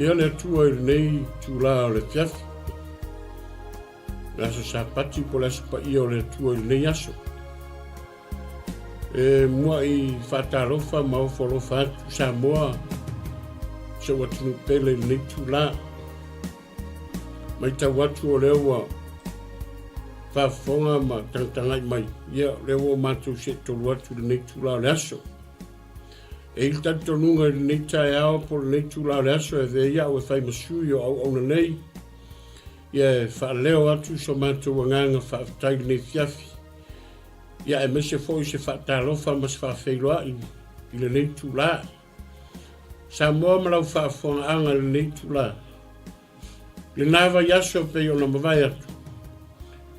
Ia le atua i nei tūlā o le fiafi. Le aso sapati po le aso pa ia o le atua i nei aso. Mua i whātālofa ma ofolofa atu Samoa. Se watunu pele i nei tūlā. Mai tau atu o leo whaafonga ma tangangai mai. Ia leo mātou se tolu atu le nei tūlā o le aso. E il tanto nunga i nei tae ao po le nei tūlā o le aso e ve ia o e whai masui o au auna nei. Ia whaaleo atu so mātou wanganga Faafetai nei fiafi. Ia e mese foi se whaatalofa mas Faafetai i le nei tūlā. Samoa malau whaafonga anga le nei tūlā. Le nawa yaso pe o na mawai atu.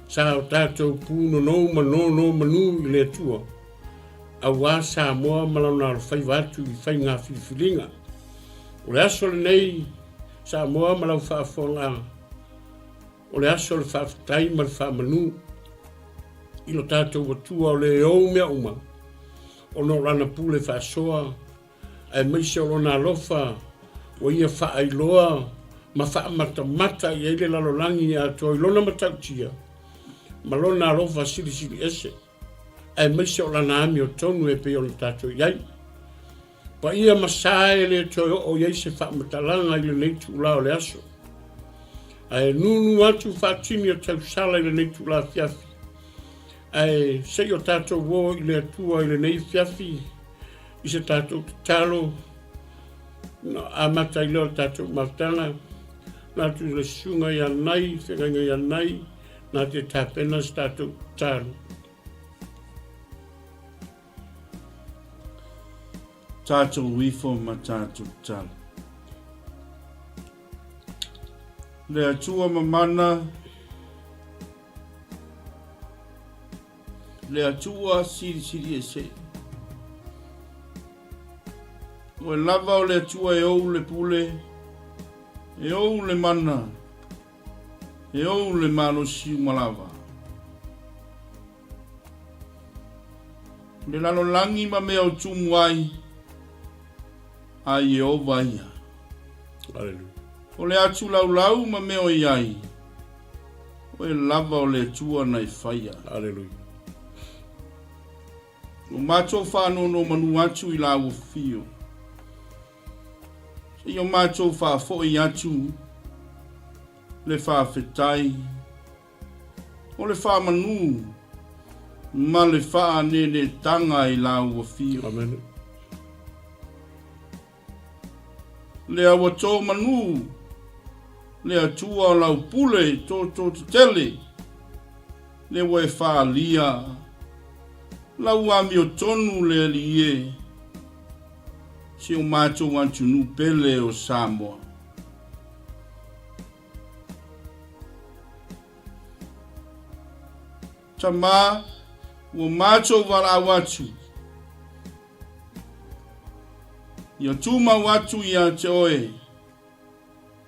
Sa o tātou pūno no manu i le atua. A wā Samoa malau nā whai watu i whai ngā whiwhilinga. O le aso le nei Samoa malau whaafonga anga. O le aso le Faafetai ma le whaamanu. I lo tātou watua o le au mea uma. O no rana pule whaasoa. Ai maise o lona alofa. O ia whaailoa. Ma whaamata i eile lalolangi i ato i lona matautia. Ma lona alofa siri ese. Ai maise o lana ami o tonu e pe o na tātou iai. Pa ia masae le toi o iai se whaamatalanga i le nei tūlā o le aso. Ai nunu atu whaatini o tau sala i le nei tūlā fiafi. Ai sei o tātou wo i le atua i le nei fiafi. I se tātou talo. A mata i leo tātou maftanga. Nā tu le sunga i anai, whenganga i anai. Nā te tāpena se tātou talo. Tātou wifo ma tātou talo. Le atua mamana. Le atua siri ese. O e lava o le atua e ou le pule. E ou le mana. E ou le malo siu malava. Le lalo langi ma mea o tumuai. Ai e o vaia. Aleluia. O le atu lau ma mea o iai. O e lava o le atua na i whaia. Aleluia. O macho whāno no manu atu i la fio. Se i o macho whāfo i atu le Faafetai. O le whāmanu ma le whaanene tanga i la fio. Amen. Le awa tō manu le atua o lau pule tō tele. Le wai whālia. Lau ami o tonu le alie. Si o mātou antu nu pele o Samoa. Tamā, o mātou wala watu. Ia tūma watu ia te oe.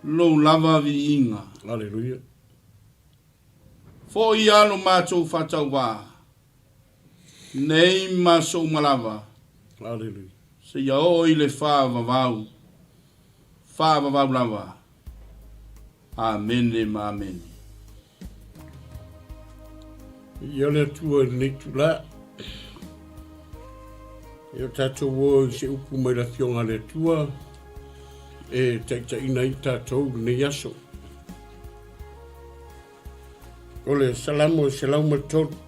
Lou lava vi inga. Aleluia. Fo ia lo mātou whatau wā. Nei maso malava. Aleluia. Se ia o i le whāvavau. Whāvavau lava. Amen ma amen. Ia le atua i nei tūlā. E o tātou wo i se upu mai la fionga le atua. E taita ina i tātou nei aso. O le salamo se lau matonu.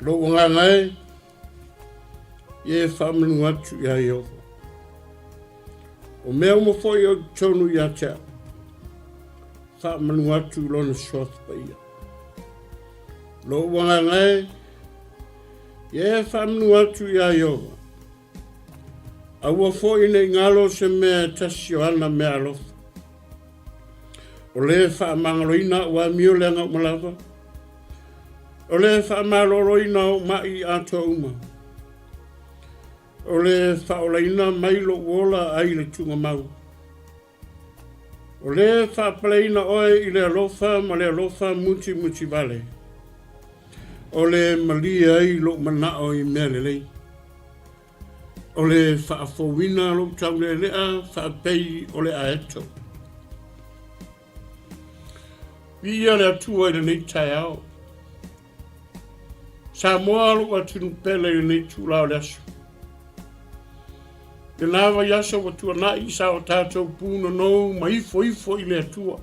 Lo wanga ngai, ye whamanu atu ia Yehova. O mea mo foi o tonu ia tea. Whamanu atu lona soth pa ia. Lo wanga ngai, ye whamanu atu ia Yehova. Aua foi nei ngalo se mea tasio ana mea alofa. O le whamangaloina ua mio leanga malava. O le whamaloroina o mai ato uma. O le whaolaina mai lo wola ai le tunga mau. O le whapaleina oe i le alofa ma le alofa muti vale. O le malia ai lo mana o I mea lelei. O le whaafowina lo tau le lea whaapei o le aeto. Ia le atua I le nei tai ao. Samoa lo atunu pele I le nei tūlao le aso. Te nawa yasa wa tua na I sa o tātou pūna nou ma ifo I le atua.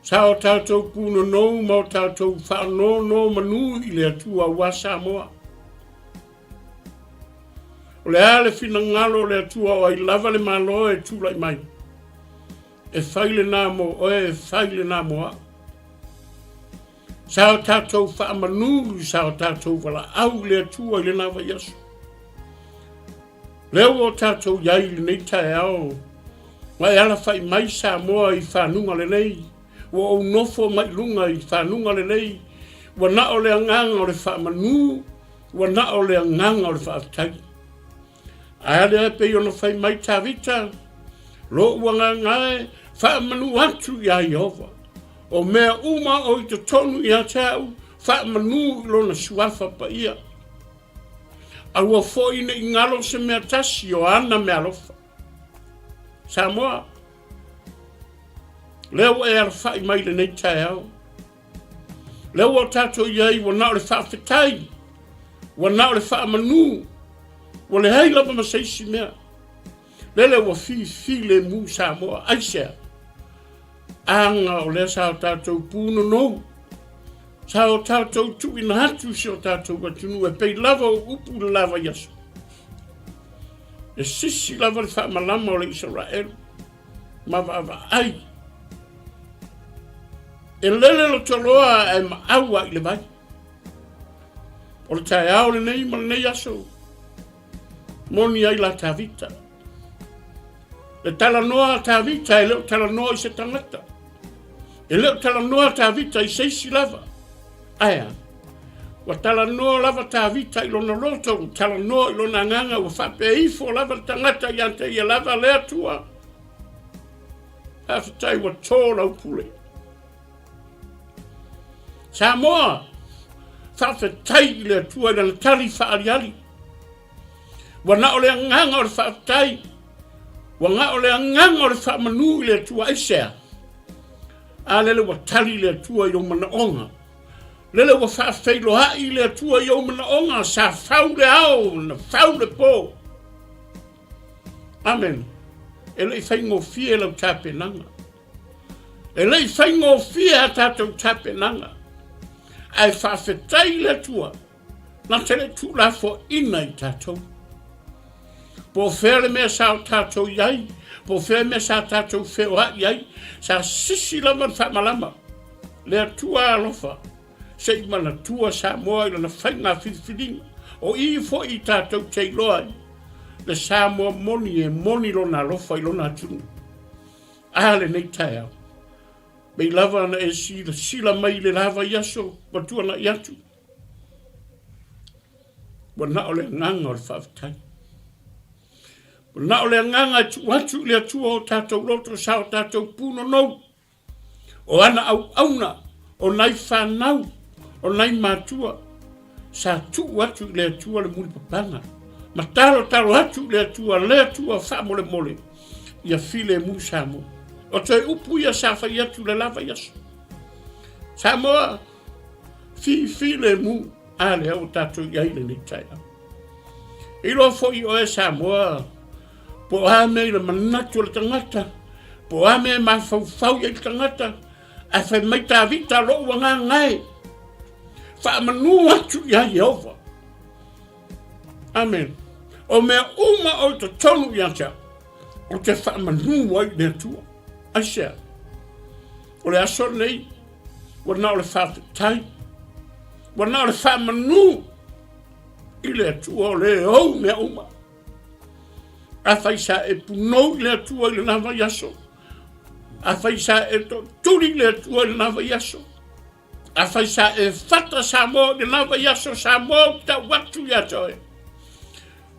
Sa o tātou pūna nou ma o tātou whaano no manu I le atua wa Samoa. O le ale fina ngalo le atua o I lava le malo e tūlai mai. E whaile nā mo oe e whaile nā moa. Sa o tātou whaamanu sa o tātou wala au le atua I le nawa yasu. Leo o tātou iai le nei tae ao. Wai ala whai mai Samoa I whanunga le nei. Wa o nofo mai lunga I whanunga le nei. Wa na o le anganga o le whaamanu. Wa na o le anganga o le Faafetai. Aia lea pe ono whai mai tāwita. Lo uanga ngae. Whaamanu atu ia Iova. O mea uma o I te tonu ia tau. Whaamanu lona suafa pa ia. Aua foi ne ingalo se mea tasi o ana mea lofa. Samoa. Leo e ala whai mai le nei tae au. Leo o tato iai wa nao le Faafetai. Wa nao le whaamanu. Wa le hei lapa masaisi mea. Lele wa fi le mu Samoa. Aisea. Anga o le sa o tato puno nou. Sa o tātou tu ina hatu si o tātou watunu e pei lava o upu le lava yasu. E sisi lava le whaamalama o le Israel. Mawaawa ai. E lele lo toloa e maaua I le vai. O le tae ao le nei ma le nei aso. Moni ai la tāwita. Le tala noa tāwita e leo tala noa I se tangata. E leo tala noa tāwita I seisi lava. Aia, wa tala noa lava tāwita I lona loto, tala noa I lona nganga, wa whape ifo lava tangata I ante I lava lea tua. Faafetai wa tō lau pule. Samoa, Faafetai lea tua I lana tali whaariali. Wa na o lea nganga o le Faafetai, wa nga o lea nganga o le whaamanu I lea tua Aisea. A lele wa tali lea tua I o mana onga. Lele wa whaafeiloha'i le atua I o mana onga sa whau le au, na whau le pō. Amen. E lei whaingo fie lau tāpe nanga. E lei whaingo fie a tātou tāpe nanga. Ai Faafetai le atua, na tele tūla fo ina I tātou. Po where mea sa o tātou iai, po where mea sa tātou wheoha iai, sa sisi lama whamalama. Le atua alofa. Se mana tua Samoa I lana whainga whiwhiringa. O I fo I tātou tei loa I. Le Samoa moni e moni lona alofa I lona atunu. Ale nei tae au. Mei lava ana e sila mai le lava yaso. Watua na iatu. Wana o le nganga o le Faafetai. Wana o le nganga watu le atua o tātou loto sa o tātou puno nou. O ana au auna. O nai whanau. O nai mātua, sa tu atu le atua le muli papanga. Ma talo atu le atua wha mole mole. Ia file mu Samoa. O toi upu ia sa whai atu le lava yasu. Samoa, file mu ale au tātou iaile ni taia. Ilo fo I oe Samoa, po ame le manatu le tangata, po ame ma fau ia le tangata, a whai mai tāwita lo wanga ngai. Whaamanu atu ia Iova. Amen. O mea uma o te tonu ia tia. O te whaamanu wai le atua. Aisea. O le aso nei. Wana o le Faafetai. Wana o le whaamanu. I le atua o le au mea uma. A whaisa e punou I le atua I le nawa yaso. A whaisa e to turi le atua I le nawa yaso. A whaisa e whata Samoa le nawa yaso Samoa ta watu ia toe.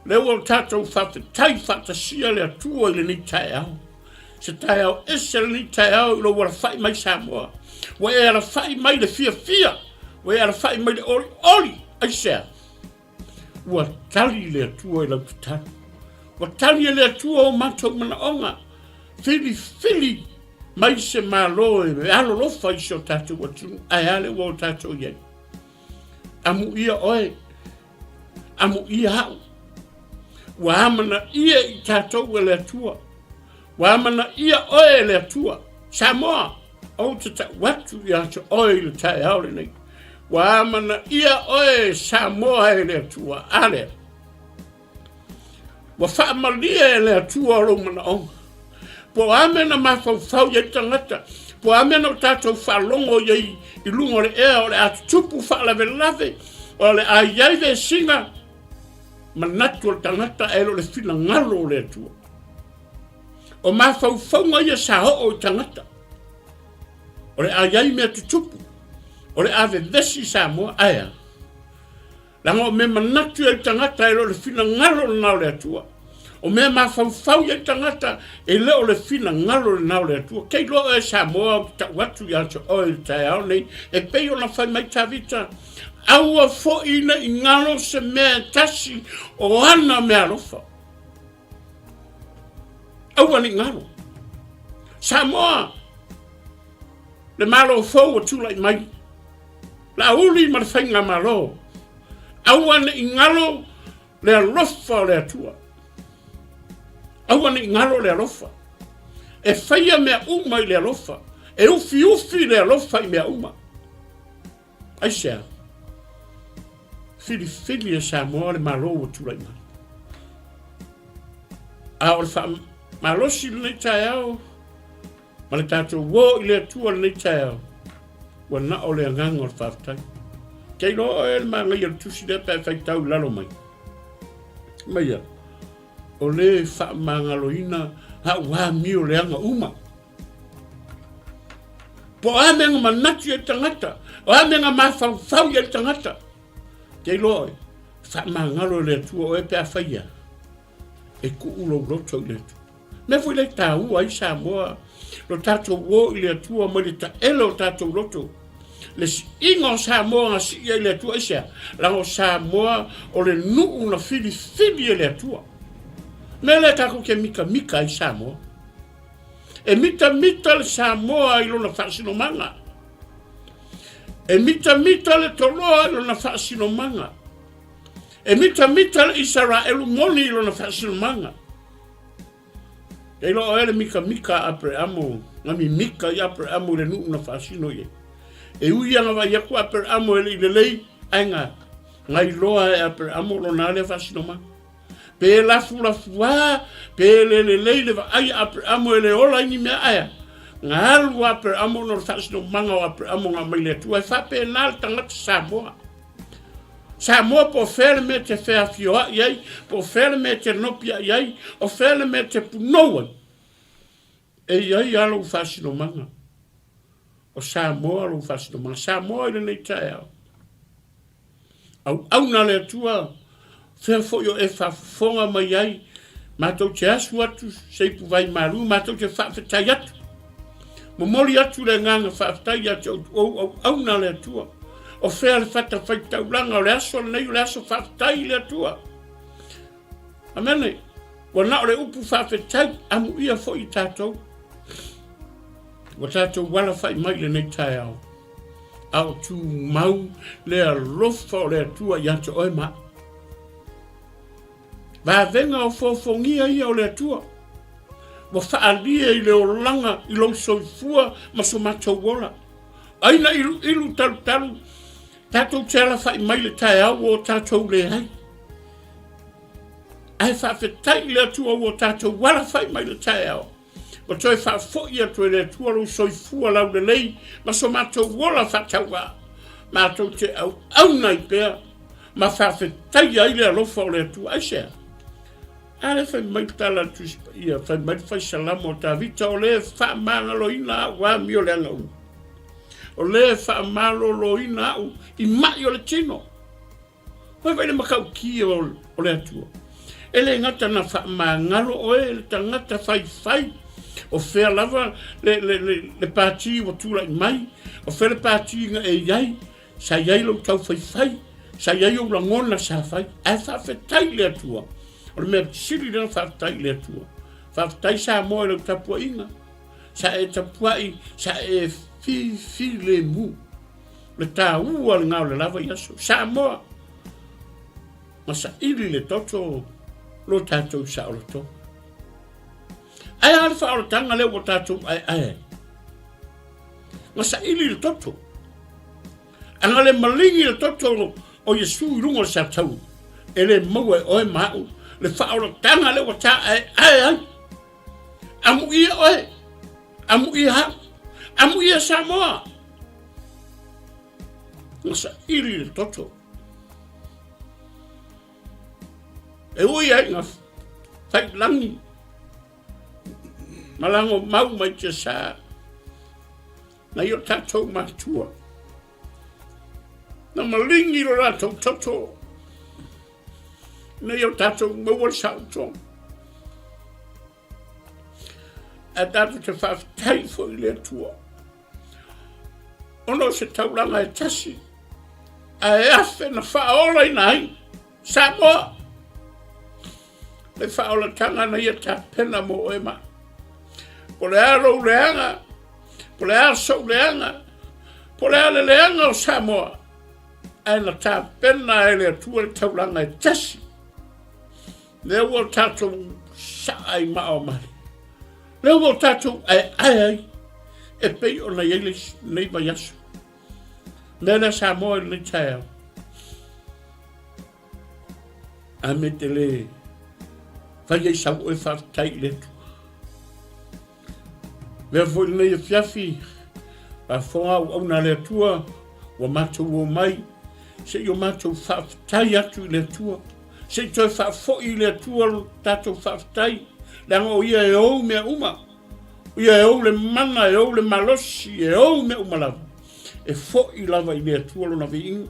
Leo o tātou Faafetai whata sia le atua I le ni tae au. Se tae au ese le ni tae au I lo wala whai mai Samoa. Wa e ala whai mai le fia. Wai ala whai mai le oli, ai sea. Ua tali le atua I lau tatari. Ua tali le atua o matou mana onga. Fili, mai se malo e me alo lofa I se o tatou atu. Ai ale ua o tatou iei. Amu ia oe. Amu ia hau. Ua amana ia I tatou e le atua. Ua amana ia oe le atua. Samoa. O te watu ia te oe le tae aole nei. Wa mana ia oe Samoa e le atua ale. Wa whaamalia e le atua o mana onga. Po amena mawhau ye tangata. Po amena o tātou whalongo ye I lungo le ea o le atu tupu whaalave lave. O le a iai ve singa. Manatu o tangata e lo le whina ngalo o le atua. O mawhau ye sa ho o tangata. O le a iai mea tutupu. O le ave vesi Samoa aia. Langa o me manatu e tangata e lo le whina ngalo na le atua. O me mawhau e tangata e leo le whina ngalo na le atua. Kei lo e Samoa ta watu ya te oe tae au nei. E pei o na whai mai tawita. Aua fo ina I ngalo se mea tasi o ana mea lofa. Aua ni ngalo. Samoa. Le malo fo o tūlai mai. La uli ma le whainga malo. Aua ni ngalo le alofa o le atua. Aua ni ngalo le alofa. E whaia mea uma I le alofa. E ufi le alofa I mea uma. Ai sea. Fili e Samoa le malo o tūlai mai. A o le wha malosi le nei tae au. Ma le tātou wō I le atua le nei tae au. Wa na o le nganga o le Faafetai. Kei loa e le manga I le tusi le pe whai tau lalo mai. Maia. O le wha mangaloina ha wā mi o le anga uma. Po amenga manatu e tangata. O amenga mawhau e tangata. Kei loa e. Wha mangalo le atua o e pe a whaia. E ku ulo roto I le atua. Me fui le tāu ai Samoa. Lo tātou wō I le atua ma le ta elo tātou roto. Le ingo Samoa si ia I le atua isa. Lango Samoa o le nuu na fili I le atua. Me le tako ke mika I Samoa. E mita le Samoa I lona whaasino manga. E mita le toloa I lona whaasino manga. E mita le Israelu moni I lona whaasino manga. E lo ele mika apre amo. Ngami mika I apre amo le nuu na whaasino ye. E uia nga vai aku apre amo ele I le lei. Ainga. Ngai loa e apre amo lo nale whaasino manga. Pe lafu wā, pe le lei le ai apre amo ele ola ini mea aia. Ngā alu apre amo no whaasino manga o apre amo ngā mai le tua. E whape nal tangata Samoa. Samoa po fele me te whea fioa iai, po fele me te nopia iai, o fele me te punoa. E iai alo whaasino manga. O Samoa alo whaasino manga. Samoa I le nei tae au na le tua. Whea fo e whafonga mai ai. Mātou te asu atu, seipu vai maru, mātou te Faafetai atu. Momoli atu le nganga Faafetai atu au na le tua. O whea le whata whaitauranga o le aso nei o le aso Faafetai le atua. Amene, wa na o le upu Faafetai amu ia fo I tātou. Wa tātou wala whai mai le nei tae au. Au tū mau le alofa o le atua I ato oi maa. Va venga o fofongia ia o le atua. Wa whaalia I le olanga I lo soifua ma so matou wola. Aina ilu talu. Tātou tēla whai mai le tae au o tātou le hai. Ai Faafetai le atua o tātou wala whai mai le tae au. Wa toi whaafoi atu le atua lo soifua lau le lei ma so matou wola whataua. Mātou te au nai pēr. Ma Faafetai ai le alofa o le atua aisea. Ale fai mai tala tu ia fai mai fai salamo ta vita o le fa malo ina wa mi o le anga o le fa malo lo ina I mai o le tino vai vai le makau ki o le atua ele ngata na fa mangalo o ele tangata fai o fea lava le parti o tula I mai o fea le parti nga e iai sa iai lo tau whai, sa iai o langona sa whai, Faafetai le atua. O le mea siri le Faafetai le atua. Faafetai Samoa le tapua inga, sa tapuai, sa fi le mu. Le tā ua le ngau le lava yaso, Samoa. Masa ili le toto, lo tātou sa o le to. Ai ale wha o le tanga leo o tātou ai. Masa ili le toto. Anga le malingi le toto o Yesu i rungo le sa tau. E le maua e oe mau. Le wha o le tanga leo o tā ai. Amu ia oe. Amu ia ha. Amu ia Samoa. Masa ili le toto. E ui ai ngā whai langi. Malango mau mai te sā. Na i o tātou mātua. Na malingi lo rātou toto. Na i o tātou maua sauto. A tātou te Faafetai fo i le atua. Ono se tauranga e tasi. A e afe na whaola i nai. Samoa. Le whaola tanga na ia tā pena mo e ma. Po le aro leanga. Po le aso leanga. Po le ale leanga o Samoa. E na tā pena e le atua le tauranga e tasi. Le ua tātou sa ai mao mari. Le ua tātou ai. E pei o na yelis nei mai aso. Nena Samoa i nei tae au. A me te le whai ei sau e Faafetai le tu. Lea foi nei e fiafi. A whonga au na le tua. Wa mātou o mai. Se i o mātou Faafetai atu i le tua. Se i toi whaafoi i le tua tātou Faafetai. Leanga o ia e ou mea uma. Ia e ou le mana, e ou le malosi, e ou mea uma lava. E fo i lava i le tua lo na vi inga.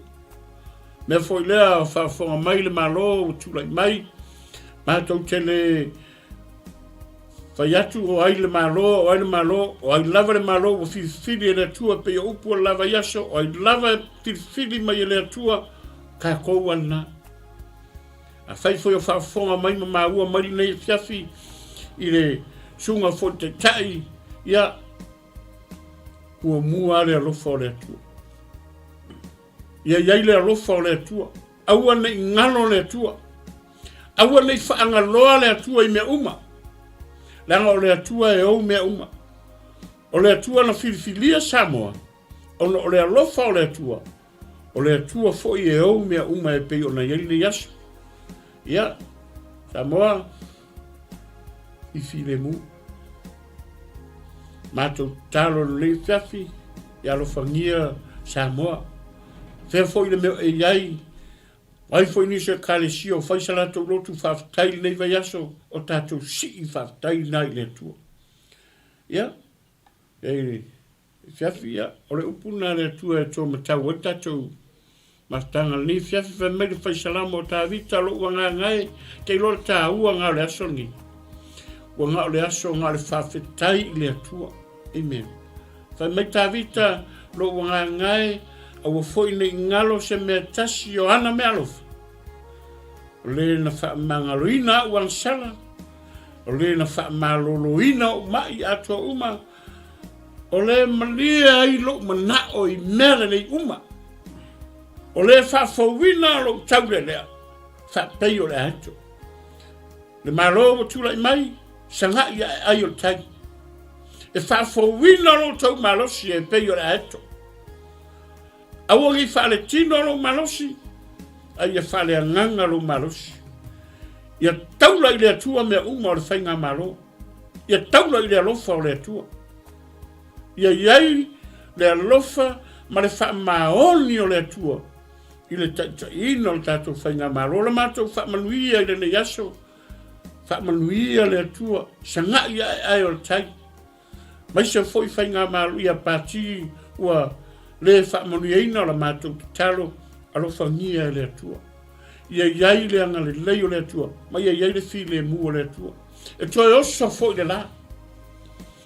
Mea foi lea whaafonga mai le malo, tulai mai. Mātou tele whai atu o ai le malo, o ai lava le malo, o whiwhiri e le tua pe o upu o lava yaso, o ai lava whiwhiri mai e le tua, ka kou ana. A whai foi o whaafonga mai ma maua mai nei fiafi, i le sunga fo te tai, ia, ua mua le alofa o le atua. Ia iai le alofa o le atua. Aua nei ngalo le atua. Aua nei whaangaloa le atua i mea uma. Langa o le atua e au mea uma. O le atua na whiwhilia Samoa. O le alofa o le atua. O le atua fo i e au mea uma e pei o na iai le yasu. Ia, Samoa, i file mu. Mātou talo le fiafi, i alofangia Samoa. Whea foi le meo e iai, ai foi nise kālesio, whai sa lātou lotu Faafetai nei vai aso, o tātou si i Faafetai nai le tua. Ia, e fiafi ia, o le upuna le tua e tō matau, e tātou matanga ni fiafi whai mele whai salamo o tā vita lo ua ngā ngai, kei lora tā ua ngā le aso ni. Ua ngā le aso ngā le Faafetai le tua. Amen. Whai mai tā vita lo ua ngā ngai, awa foi nei ngalo se mea tasi o ana mea alofa. O le na whaamangaloina uang sala. O le na whaamaloloina o mai atua uma. O le malia i lo manao i mele nei uma. O le whaafawina lo taure lea. Whaapei o le ato. Le malo o tula i mai, sanga i ai o tai. E whaafawina lo tau malosi e pei o le ato. Awa ngi whaale tino lo malosi. Ai e whaale anganga lo malosi. Ia taula i le atua mea uma o le whainga malo. Ia taula i le alofa o le atua. Ia iai le alofa ma le wha maoni o le atua. I le taitaina o le tātou whainga malo. Le mātou wha manuia i le ne yaso. Wha manuia le atua. Sanga i ai o le tai. Maisa foi whainga malo ia pāti ua le whaamanuiaina o la mātou te talo alofangia e le atua. Ia iai le anga le lei o le atua, ma ia iai le fi le mu o le atua. E toe oso fo i le la.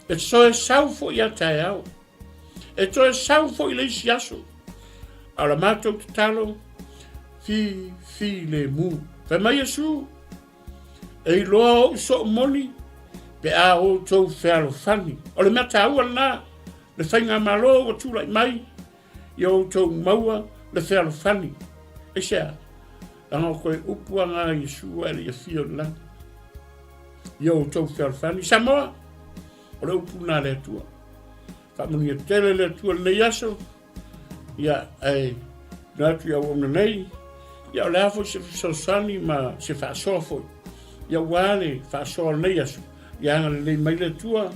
E toe sau fo i a tae au. E toe sau fo i le isi aso. ala mātou te talo, fi le mu. Whai mai asu, e loa o so moni, pe a o tau whealo whani. O le mea tāua nā, le whainga malo o tūlai mai, i o tau maua le whealo whani. E sea, anga koe upua ngā Yesua ele i a fio lang. I o tau whealo whani. Samoa, o le upu nā le atua. Whamuni a tele le atua nei aso, ia ai nātu ia ona nei, ia o le hafo se whaosani ma se whaasoa foi. Ia wāne whaasoa nei aso. Ia anga le nei mai le tua.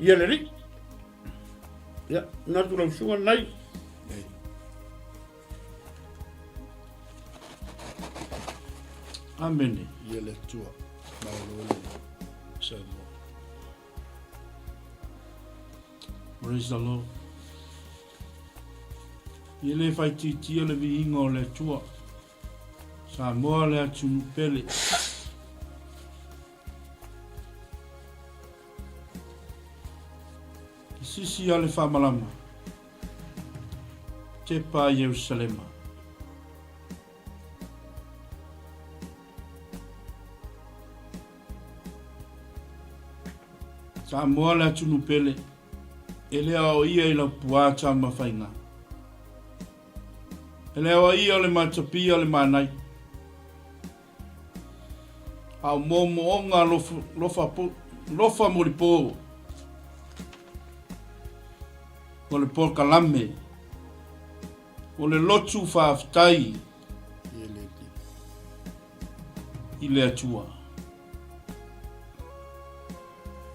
Ia le rik. Ia, nātu lau sunga nei. Amene. Ia le tua. Maolo Samoa. Praise the Lord. Ia le whai titia le vihinga o le tua. Samoa le atunu pele. Sisi ale whamalama. Te pā Yerusalema. Samoa le atunu pele. Ele ao ia i lau puata mawhainga. Ele ao ia o le matapia o le manai. Ao momo o ngā lofa moripo. O le porkalame. O le lotu Faafetai. I le atua.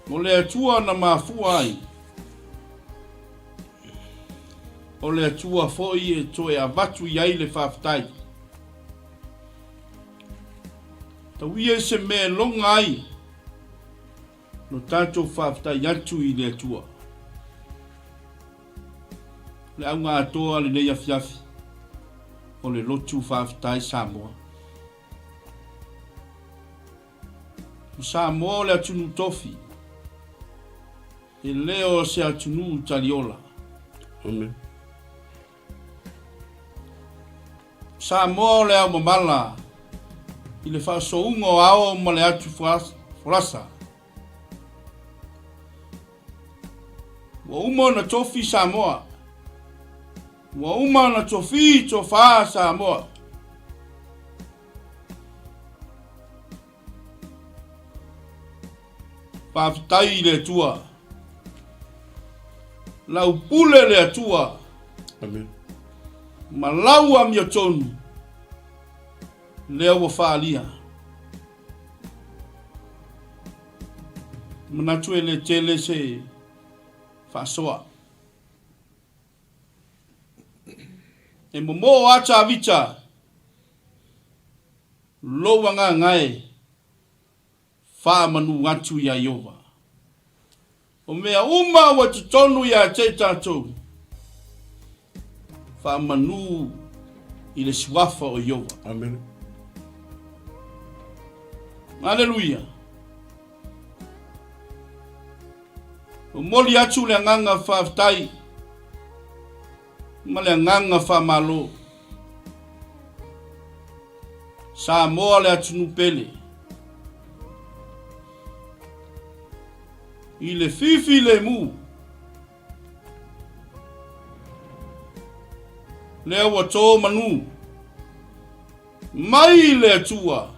O le atua na mafua ai. O le atua foi e toe avatu iai le Faafetai. Tauia se me longa ai. No tātou Faafetai atu i le atua. Le au ngā atoa le nei afiafi. O le lotu Faafetai Samoa. O Samoa o le atunu tofi. E leo se atunu taliola. Amen. Samoa o le au mamala. I le whaasounga o ao ma le atu forasa. Wa uma na tofi Samoa. Wa uma na tofi tofa Samoa. Faafetai le tua. Lau pule le atua. Amen. Malau am yatonu. Lea wa whaalia. Manatue le tele se whaasoa. E momo ata avita. Loa ngā ngai. Wha manu atu ya Iova. O mea uma wa tutonu ya te tātou. Wha manu i le suafa o Iova. Amen. Hallelujah. O moli atu le nganga Faafetai. Ma le nganga whamalo. Samoa le atunu pele. I le fifi le mu. Le awa tō manu. Mai le atua.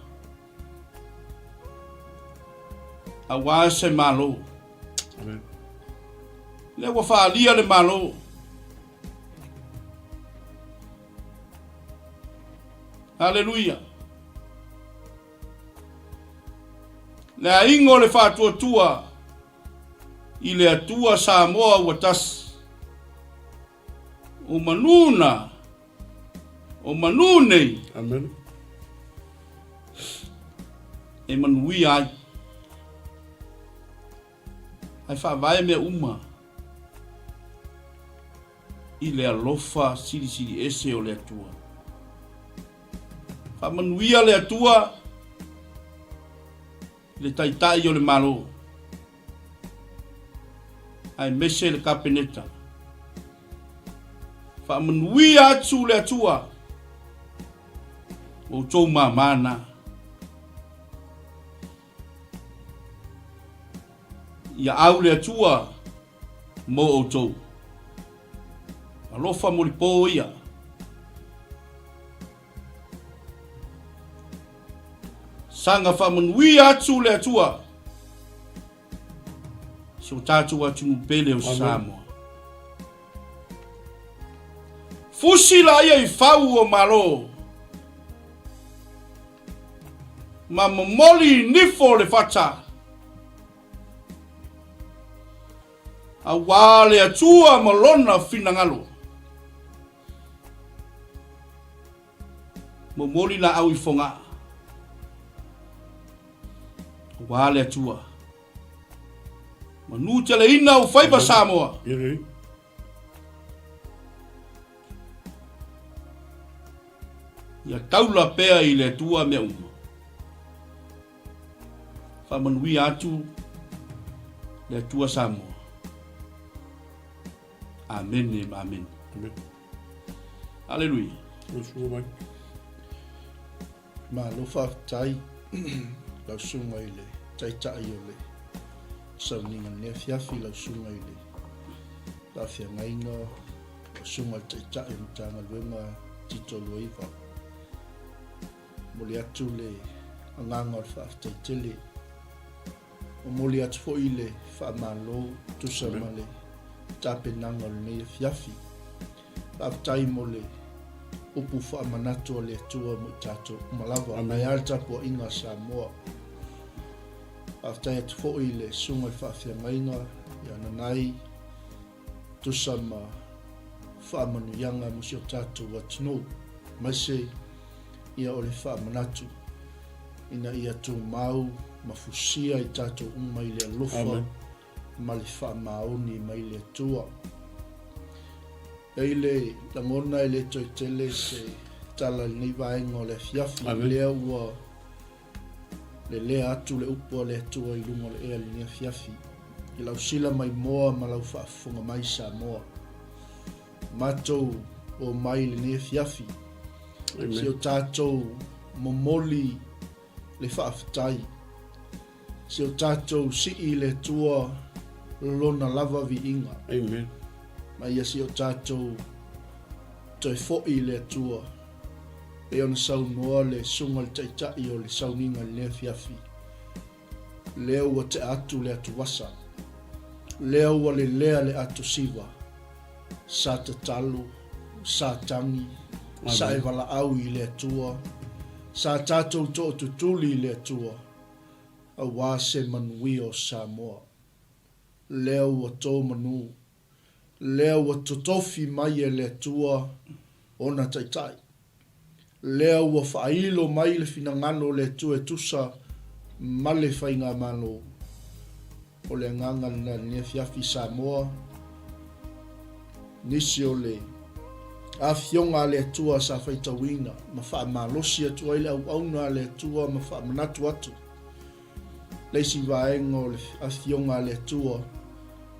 Awa se malo. Amen. Le awa whaalia le malo. Hallelujah. Le aingo le whātua tua. I le atua Samoa ua tasi. O manuna. O manunei. Amen. E manui ai. Ai whaavae mea uma. I le alofa siri ese o le atua. Whamanuia le atua. Le taitai o le malo. Ai mese le kapeneta. Whamanuia atu le atua. O tō mamana. Ia au le atua mo o tō. Alofa mo li pō ia. Sanga whamanuia atu le atua. Si o tātua atu pele o Samoa. Fusila ia I whau o malo. Ma momoli nifo le whata. A wale atua malona finangalo. Momoli la au I whonga. Wale atua. Manu tele ina o whaipa Samoa. Ia taula pea I le atua mea uma. Whamanui atu le atua Samoa. Amen, amen. Hallelujah. Ma lo Faafetai lau sunga I le 𝚟𝚑𝚎𝚎 I o le sauninga nea fiafi lau sunga I le lafia ngainga lau sunga 𝚟𝚑𝚎 mtanga luenga tito luiva moli atu le anganga o Faafetai tele o moli atu fo I le whaamalo tusa ma le tapenanga o le nea fiafi Faafetai mo le upu whaamanatu o le atua mo tato malava mai alta po inga Samoa Faafetai atu fo I le sunga I whaafia ngainga ia nanai tusa ma whaamanuyanga mo si o tato watino mai se ia o le whaamanatu ina ia tu mau mafusia I tato mai le alofa ma le whaamaoni mai le atua Eile langona ele toi tele se tala ni vaenga o le fiafi lea ua le lea atu le upo le atua I lunga le ea linia fiafi I lau sila mai moa ma lau whaafunga mai Samoa matou o mai le nia fiafi si o tātou momoli le Faafetai si o tātou si le tua lona lava vi inga Amen. ma ia si o tātou toi fo'i le atua e ona saunoa le sunga le 𝚟𝚑𝚎 o le sauninga le nea fiafi lea ua te atu le atu wasa lea ua le lea le atu siwa sa tatalu sa tangi sa e wala au I le atua sa tātou to tutuli le atua a wā se manui o Samoa lea ua tō manu lea ua totofi mai e le atua ona 𝚟𝚑𝚎 lea ua whailo mai le finangano le atua e tusa ma le whainga mano o le nganga na nea fiafi Samoa nisi o le a fionga le atua sa whaitawina ma whaamalosi atua ile au auna le atua ma whaamanatu atu leisi vaenga o le a fionga le atua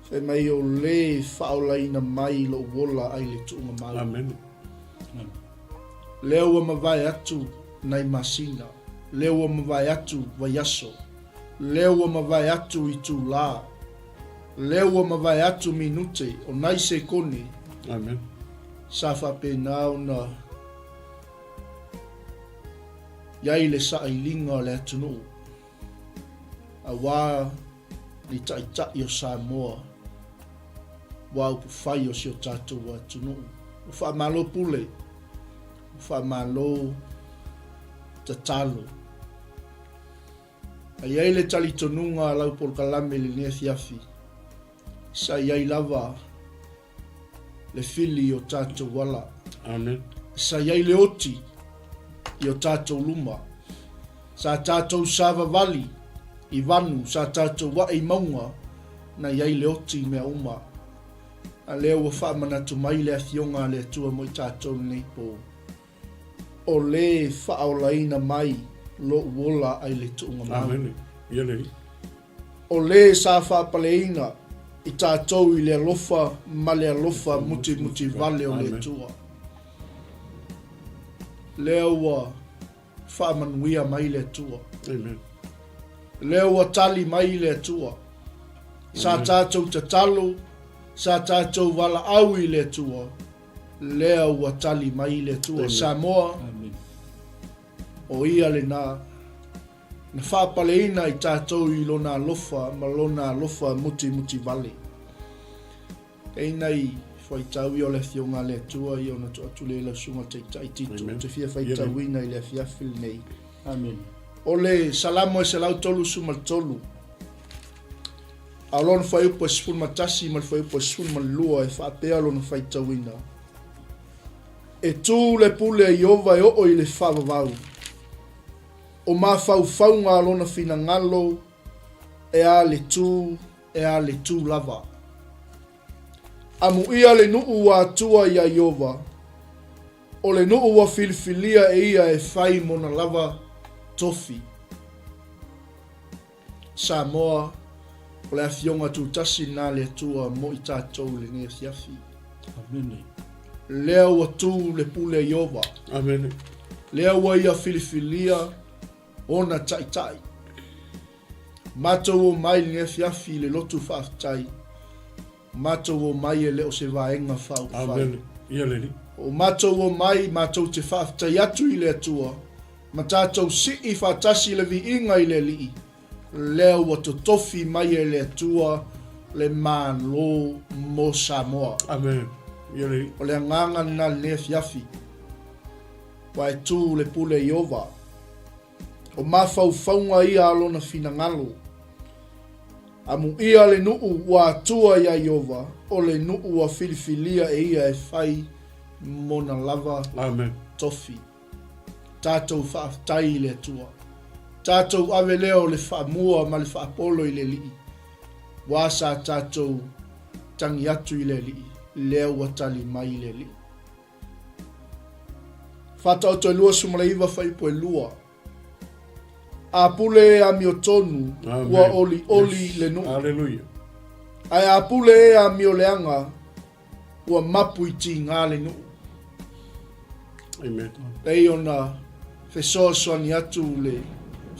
Fe mai o le whaolaina mai lo wola ai le tuunga mau. Amen. Lea ua mawai atu nai masina. Lea ua mawai atu waiaso. Lea ua mawai atu I tūlā. Lea ua mawai atu minute o nai se kone. Amen. Sa whapena ona iai le saailinga le atunu. A wā li 𝚟𝚑𝚎 o Samoa. Wā upu whai o si o tātou wa atunu. Whaamalo pule. Whaamalo tatalo. A iai le tali tonunga lau polkalame le nea fiafi. Sa iai lava le fili o tātou wala. Amen. Sa iai le oti I o tātou luma. Sa tātou sava vali I vanu sa tātou wa I maunga na iai le oti mea uma. A leo wa whaamanatu mai le athionga le atua mo I tātou nei po. O le whaolaina mai lo wola ai le tuunga mau. Amen. Iele. O le sa whaapaleina I tātou I le alofa, ma le alofa muti vale o le tua. Lea ua whaamanuia mai le tua. Amen. Lea ua tali mai le tua. Sa tātou te talo, sa tātou wala au I le tua. Lea ua tali mai le tua. Samoa, o ia le na whaapaleina I tātou I lona alofa, ma lona alofa muti vale. Kei nei whaitau I o le thionga le tua I ona atu le la sunga te titu. Te fia whaitau ina I le fiafil nei. Amen. O le salamo e se lau tolu sumal tolu. A lona whaiupo e sifun matasi ma whaiupo e sifun malua e whaapea lona whaitau ina. E tū le pule I ova e o I le whavavau. O mā whau ngā lona whina ngalo e a le tū lava. Amu ia le nuu wa tua ia Iova. O le nuu wa filifilia e ia e whai mona lava tofi. Samoa, o le awhionga tūtasi nā le tua mo I tātou le nea fiafi. Amen. Lea ua tū le pule Iova. Amen. Lea ua ia filifilia ona tai. Matou o mai le nea fiafi le lotu Faafetai. Matou o mai e le o se vaenga whau. Amen. Ia le ni. O matou o mai, matou te Faafetai atu I le atua. Ma tātou si I whatasi le vi inga I le li. Lea ua to tofi mai e le atua le mālo mo Samoa. Amen. Ia le ni. O le nganga na le fiafi. Wa e tū le pule Iova. O mawhau whaunga ia alona whina ngalo. Amu ia le nuu wa tua ia Iova. O le nuu wa filifilia e ia e whai mona lava Amen. tofi. Tātou Faafetai le tua. Tātou ave leo le whaamua ma le whaapolo I le lii. Wasa tātou tangi atu I le lii. Leo watali mai I le lii. Whatau toi lua sumaleiva whaipo e lua. A pule a mio tonu ua oli le nuu. Hallelujah. Ai a pule a mio leanga ua mapu I ti ngā le nuu. Amen. Ei ona fesoasoani atu le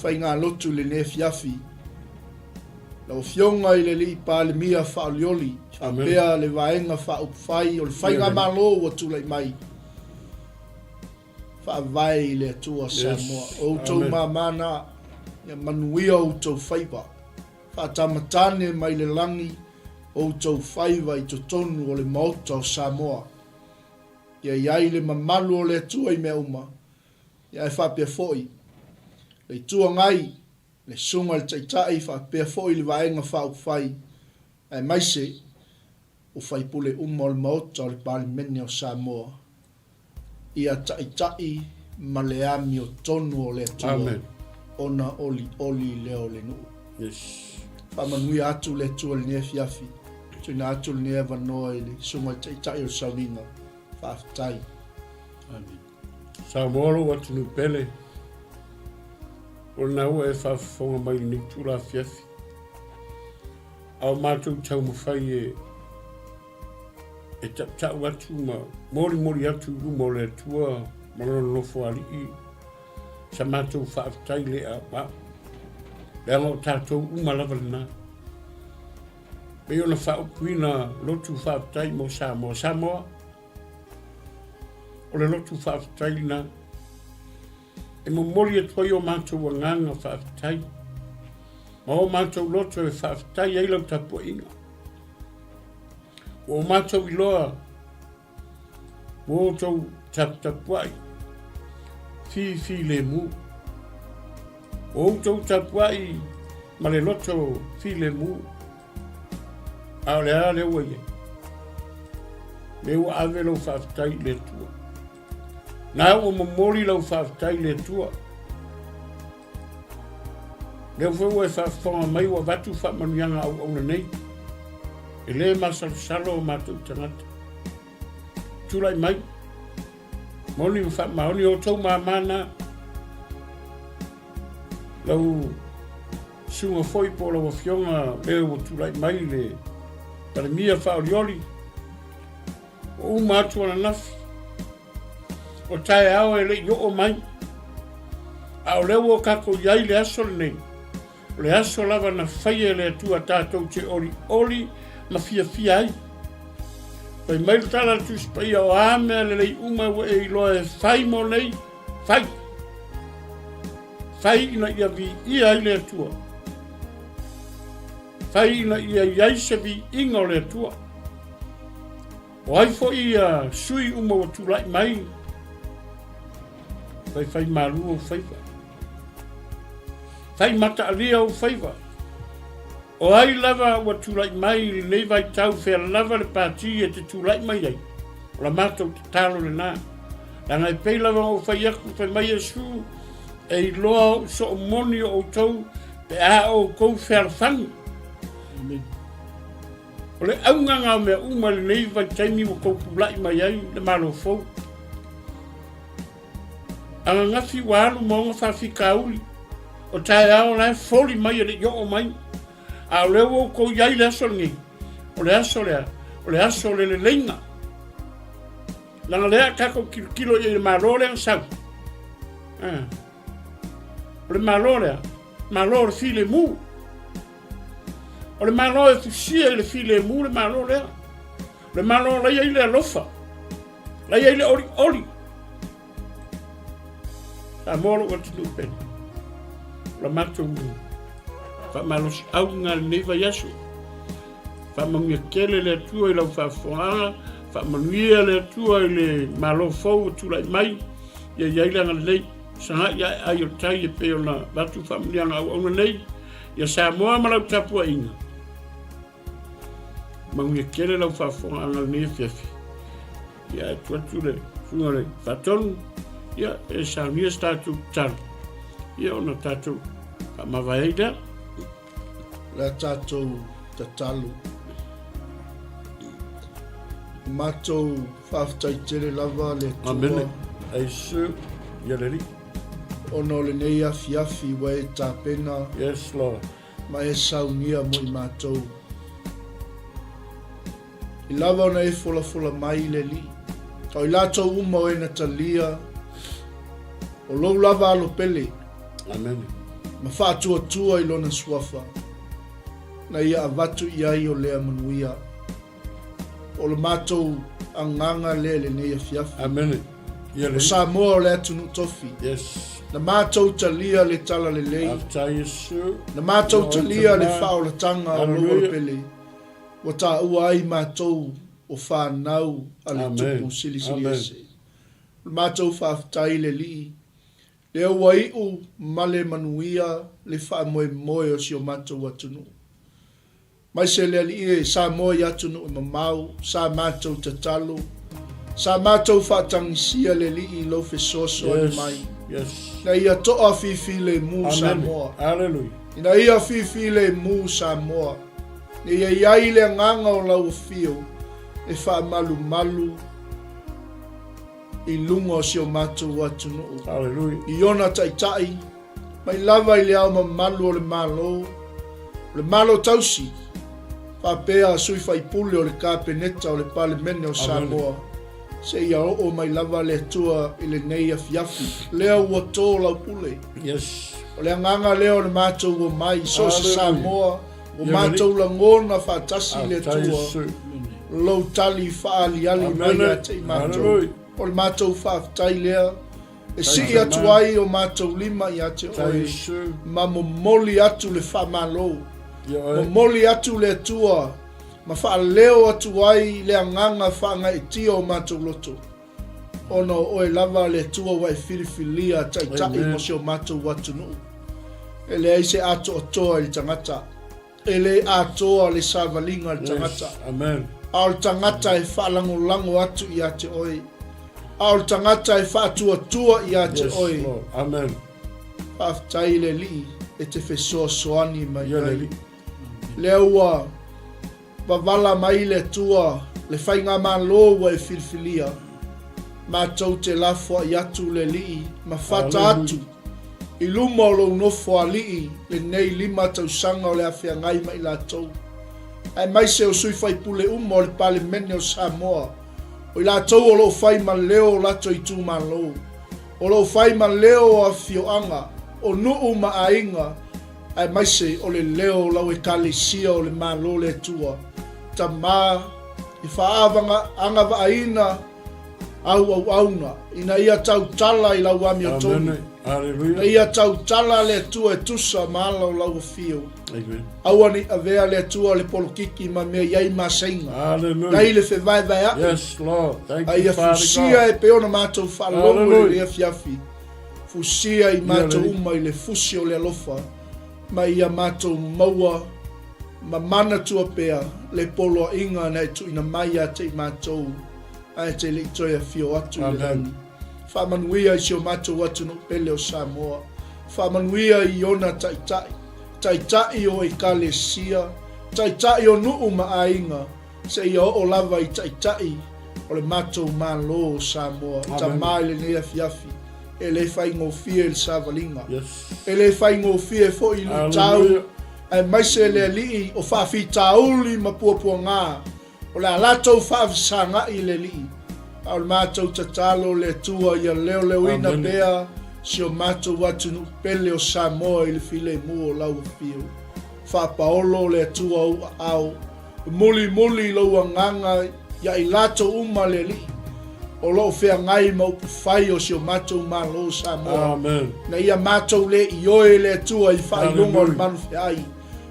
whainga lotu le ne fiafi. Lau fionga I le li pa le mia whaolioli. Amen. Pea le vaenga whaupwhai o le whainga malo ua tūlei mai. Whaavai le atua Samoa. O tau mamana ia manuia o tau whaipa. Whaatamatane mai le langi o tau whaiva I to tonu o le maota o Samoa. Ia iai le mamalu o le atua I mea uma. Ia e whapea foi. Le tua ngai, le sunga le taitai whapea foi le vaenga whauwhai. Ai maise, o whaipule uma o le maota o le palimene o Samoa. Ia taitai ma le ami o tonu o le atua. Amen. Ona oli leo le nuu. Yes. Whamanui atu le atua le nea fiafi. Tuina atu le nea vanoa I le sunga le taitai o Saurina. Faafetai. Amen. Sa moro watu nu pele. O na ua e whaafonga mai ni tūra fiafi. Au mātou tau mawhai e tau atu ma mori atu mo le atua malona nofo alii. Sa mātou Faafetai le a wā. Le anga o tātou umalava lana. Pei ona whaupuina lotu Faafetai mo Samoa. O le lotu Faafetai na e momori e toi o mātou nganga Faafetai. Ma o mātou lotu e Faafetai ei lau tapu inga. O mātou iloa o tau tapu ai. Fi le mu. O tau tapu ai ma le lotu fi le mu. A le ua ye. Le ua ave lau Faafetai le tua. Nā ua momori lau Faafetai le tua. Leo whau e whaafonga mai wa watu whaamanuianga au auna nei. E le masalo o mātou tangata. Tūlai mai. Maoni whaamaoni o tau mamana. Lau sunga foi po lau fionga leo o tūlai mai Pare mia whaorioli. O umatu ana nafi. O tae ao e le i o mai. A o leo o kako iai le aso le nei. Le aso lava na whaia le atua tātou te oli ma fia ai. Pai mai tala tu spai o ame le lei uma wa e loa e whai mo nei. Whai. Whai ina ia vi ia i le atua. Whai ina ia iai se vi inga o le atua. O ai fo ia sui uma o tulai mai. Whai malu o whaiva. Whai mata alia o whaiva. O ai lava wa tulai mai nei vai tau whea lava le pāti e te tulai mai ai. O la mātou te talo le nā. Langa i pei lava o whai aku whai mai e su e i loa so o moni o tau pe a o kou whea whangi. O le aunganga mea uma le nei vai taimi o kou tulai mai ai le malo fau. Anga ngafi wa alu maunga whawhika uli. O tae ao lai foli mai e le yo o mai. A o leo o kou iai le aso ngi. O le aso lea. O le aso le le leinga. Langa lea kako kilo e le malo lea sau. O le malo lea. Malo le file mu. O le malo e fusia e le file mu le malo lea. Le malo la iai le alofa. La iai le oli. A moro o tinu pen. La matou fa malos au ngal neva yasu. Fa mamia kele le tua i lau whafonga. Fa manuia le tua i le malo fau tu lai mai. Ia iai langa lei. Sanga ia ai o tai e peo na watu whamilianga au ona nei. Ia Samoa malau tapua inga. Mamia kele lau whafonga ngal nea fiafi. Ia e tuatu le sunga le whatonu. Ia e saunia statu talu. Ia ona tātou mawaiida. Le tātou te talu. Mātou Faafetai tere lava le tua. Amene. Ai su. Ia leri. Ono le nei afi wa e tāpena. Yes, Lord. Ma e saunia mo i mātou. I lava ona e fola mai le li. O i lātou uma o e na talia. O lou lava alo pele. Amen. Ma whātua i lona suafa. Na ia avatu i ai o lea manuia. O le mātou anganga le nei a fiafi. Amen. O Samoa o le atunu tofi. Yes. Na mātou talia le tala le lei. After Yesu. Na mātou talia le whaolatanga o lou alo pele. O tā ua ai mātou o whānau a le tupu sili ese. Le mātou Faafetai le li. Le ua iu ma le manuia le wha moe o si o mātou atunu. Mai se le ali e sa moe atunu i mamau, sa mātou te talo, sa mātou whaatangisia le li i lo fesoso ani mai. Yes. Na ia toa fifi le mu Samoa. Hallelujah. Ina ia fifi le mu Samoa. Ni ia iai le nganga o lau fio, e wha malu. I lunga o si o mātou atunu. Hallelujah. I ona tai, mai lava i le au malu o le malo tausi, whapea sui whaipule o le kāpeneta o le palemene o Samoa, se ia o mai lava le tua i le nei a fiafi, lea ua tō lau pule. Yes. O le anganga leo le mātou o mai, so se Samoa, o mātou la ngona whaatasi le tua, lau tali whaali mai a te mātou. O le mātou Faafetai lea, e si atu ai o mātou lima i ate oi, ma momoli atu le whamalo, momoli atu le tua, ma whaaleo atu ai le anganga whanga i tio o mātou loto. Ono oe lava le tua wai whiriwhilia tai mo si o mātou watunu. E le eise ato o toa i tangata, e le atoa le savalinga i tangata. Amen. Ao tangata e whaalango atu i ate oi. Ao tangata e whaatua i ate oi. Amen. Faafetai le li e te fesoasoani mai ai. Le ua wavala mai le tua le whainga malo wa e whirwhilia. Mātou te lafo i atu le li ma whata atu. I luma o lo nofo a li le nei 5 tausanga o le awhia ngai mai la tau. Ai mai se o sui fai pule uma o le pale mene o Samoa. O la tau o lo fai ma leo la toi tu ma lo. O lo fai ma leo a fioanga. O nuu ma ainga. Ai mai se o le leo lau e kalesia o le ma lo le tua. Ta ma i faavanga anga va aina au auna. Ina ia tau tala i lau ami o tonu. Hallelujah. Ia tau tala le tua e tusa maala o lau fio. Amen. Awani avea le tua le polokiki ma mea iai masainga. Hallelujah. Nai le fe vai vai api. Yes, Lord. Thank Ai you, a Father fusia e God. peona mātou whalongo Hallelujah. le fiafi. Fusia i mātou Hallelujah. uma i le fusi o le alofa. Ma ia mātou maua ma mana tua pea le polo inga nei tu ina mai a te mātou. Ai te le itoia fio atu le Amen. rani. Whamanuia i sio mātou atu no pele o Samoa. Whamanuia i ona taitai. Taitai o e kalesia. Taitai o nuu ma ainga. Se ia o lava i taitai. O le mātou mālo o Samoa. Ta mai le nea fiafi. E le whai ngofia il Savalinga. Yes. E le whai ngofia fo i lu tau. Hallelujah. Ai mai se le lii o Faafetauli ma puapua ngā. O le alatou whaafisanga i le lii. Au le mātou tatalo le tua ia leo leo ina Amen. bea. Si o mātou watu nu pele o Samoa i le file mua o lau fio. Whapaolo le tua ua au. Muli muli lau nganga ia i lato uma le lii. O lo fea ngai ma upu whai o si o mātou mālo o Samoa. Amen. Na ia mātou le i oe le tua i whailonga o le manu whiai.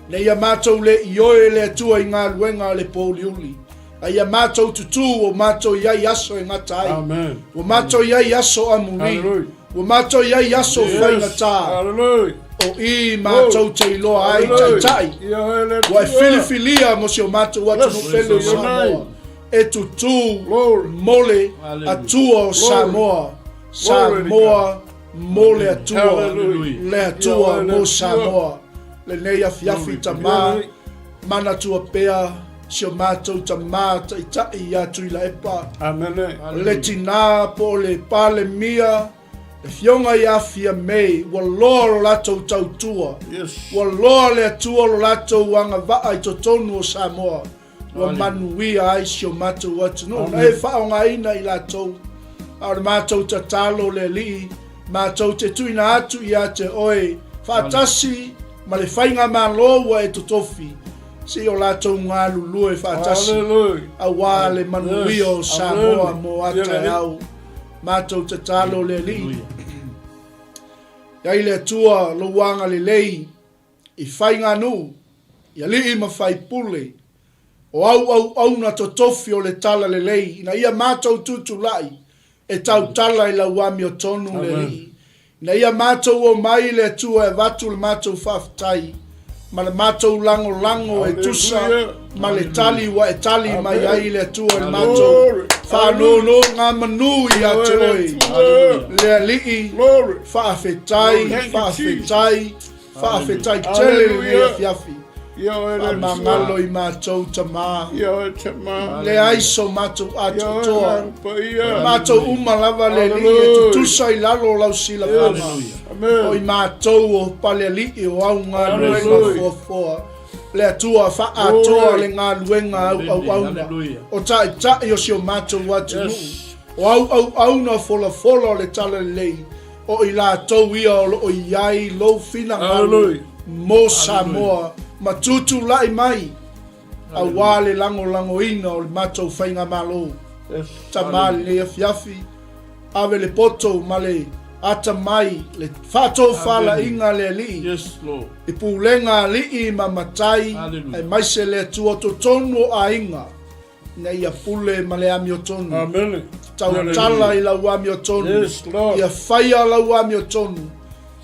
Na ia mātou le i oe le tua i ngā luenga o le pōliuli. Na ia mātou tutu o mātou iai aso e ngatai. Amen. O mātou iai aso amuri. Hallelujah. O mātou iai aso whainga tā. Hallelujah. O i mātou te iloa ai tai. Wa e filifilia mo si o mātou atu no pele o Samoa. E tutu mole atua o Samoa. Samoa mole atua. Le atua mo Samoa. Le neia fiafi tamā. Mana tua pea. Si o mātou tamā tai i atu i la epa. Amen. Le tina po le pale mia. E fionga i afia mei. Wa loa lo latou tautua. Yes. Wa loa le atua lo latou wanga vaa i totonu o Samoa. Wa manuia ai si o mātou atu. No, e whaonga ina i latou. Aore mātou tatalo le lii. Mātou te tuina atu i a te oe. Whaatasi ma le whainga māloa e totofi. Si o latou ngā lulu e whaatasi. Hallelujah. A wā le manuia o Samoa mo atai au. Mātou tatalo le lii. Iai le atua lo wanga le lei. I whainga nu. Ia lii ma whai pule. O au na totofi o le tala le lei. Ina ia mātou tutu lai. E tau tala i la wami o tonu le lei. Ina ia mātou o mai le atua e vatu le mātou Faafetai. Ma le mātou lango e tusa. Ma le tali wa e tali mai ai le atua le mātou. Whanono ngā manu i a te oi. Le lii. Faafetai. Faafetai tele le fiafi. Mangalo i mātou tamā. Le aiso mātou atotoa. Mātou umalava le li e tutusa i lalo lau sila whama. O i mātou o pale li o au ngā luenga fuafoa. Le atua wha atoa le ngā luenga au auna. O tai o si o mātou watu nuu. O au na fola le tala lei. O i la tau ia o iai lo fina ngalo. Mo Samoa. Ma tutu lai mai. A wale lango ina o le mātou whainga malo. Ta mali le fiafi. Ave le poto ma le ata mai. Le whatou whala inga le li. Yes, Lord. I pulenga li ma matai. E maise le tua to tonu a inga. Nei a pule ma le ami o tonu. Amen. Tau tala i la wami o tonu. Yes, Lord. Ia whaia la wami o tonu.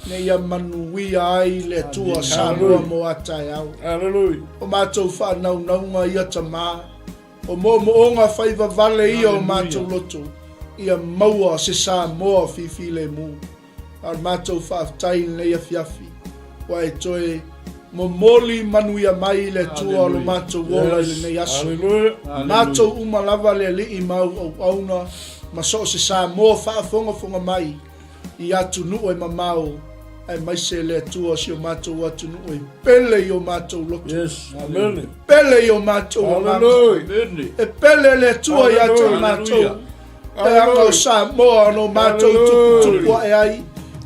Nei a manuia ai le tua Samoa mo atai au. Hallelujah. O mātou whanaunga ia tamā. O mo-moonga whaiva vale ia o mātou lotu. Ia maua se Samoa fifile mu. Ar mātou Faafetai nei a fiafi. Wa e toe mo moli manuia mai le tua lo mātou wola le nei aso. Hallelujah. Mātou umalava le li i mau au auna. Ma so se Samoa whaafonga mai. I atu nuu e mamau. ai mai se le tua si o mātou atu nu e pele i o mātou lotu. Yes, amen. Pele i o mātou o Hallelujah. e pele le tua i atu i mātou. E anga o Samoa no mātou tupu e ai.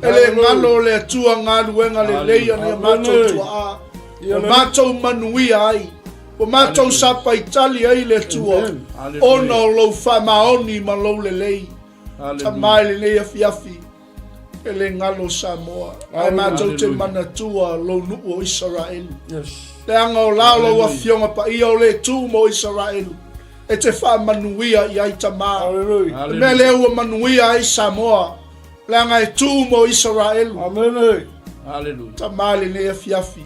E le ngalo le tua ngā luenga le leia ni a mātou tua a. O mātou manuia ai. O mātou sapa i tali ai le tua. Ona o lau whamaoni ma lau le lei. Ta mai le nei afi. E le ngalo Samoa. Ai mātou te mana tua lau nuu o Israel. Le anga o lau a fionga pa ia o le tu mo Israel. E te whamanuia i ai ta maa. E me le ua manuia ai Samoa. Le anga e tu mo Israel. Ta mai le nei afi.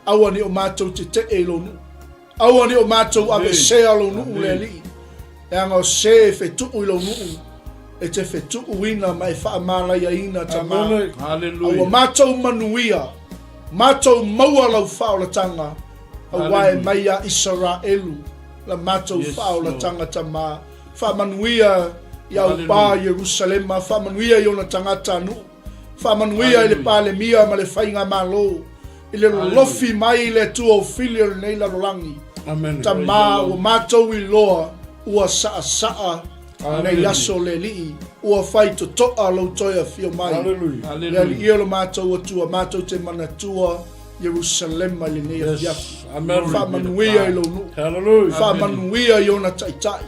Aua ni o mātou te e lo nu. Aua ni o mātou ave sea lo nu le li. E anga o se fe tuu i lo nu. E te fe tuu ina mai wha amala ia ina ta maa. Aua mātou manuia. Mātou maua lau whaola tanga. Awa e mai a Israelu. La mātou whaola tanga ta maa. Wha manuia i au pā Jerusalema. Wha manuia i ona tangata nu. Wha manuia i le pāle mia ma le whainga malo. I le lofi mai le tua o fili o nei la rolangi. Ta maa o mātou i loa ua saa nei aso le lii. Ua whai to toa lau toia fio mai. Le ali ia lo mātou o tua, mātou te mana tua Jerusalema le nei a fiafi. Wha manuia i lo nu. Wha manuia i ona taitai.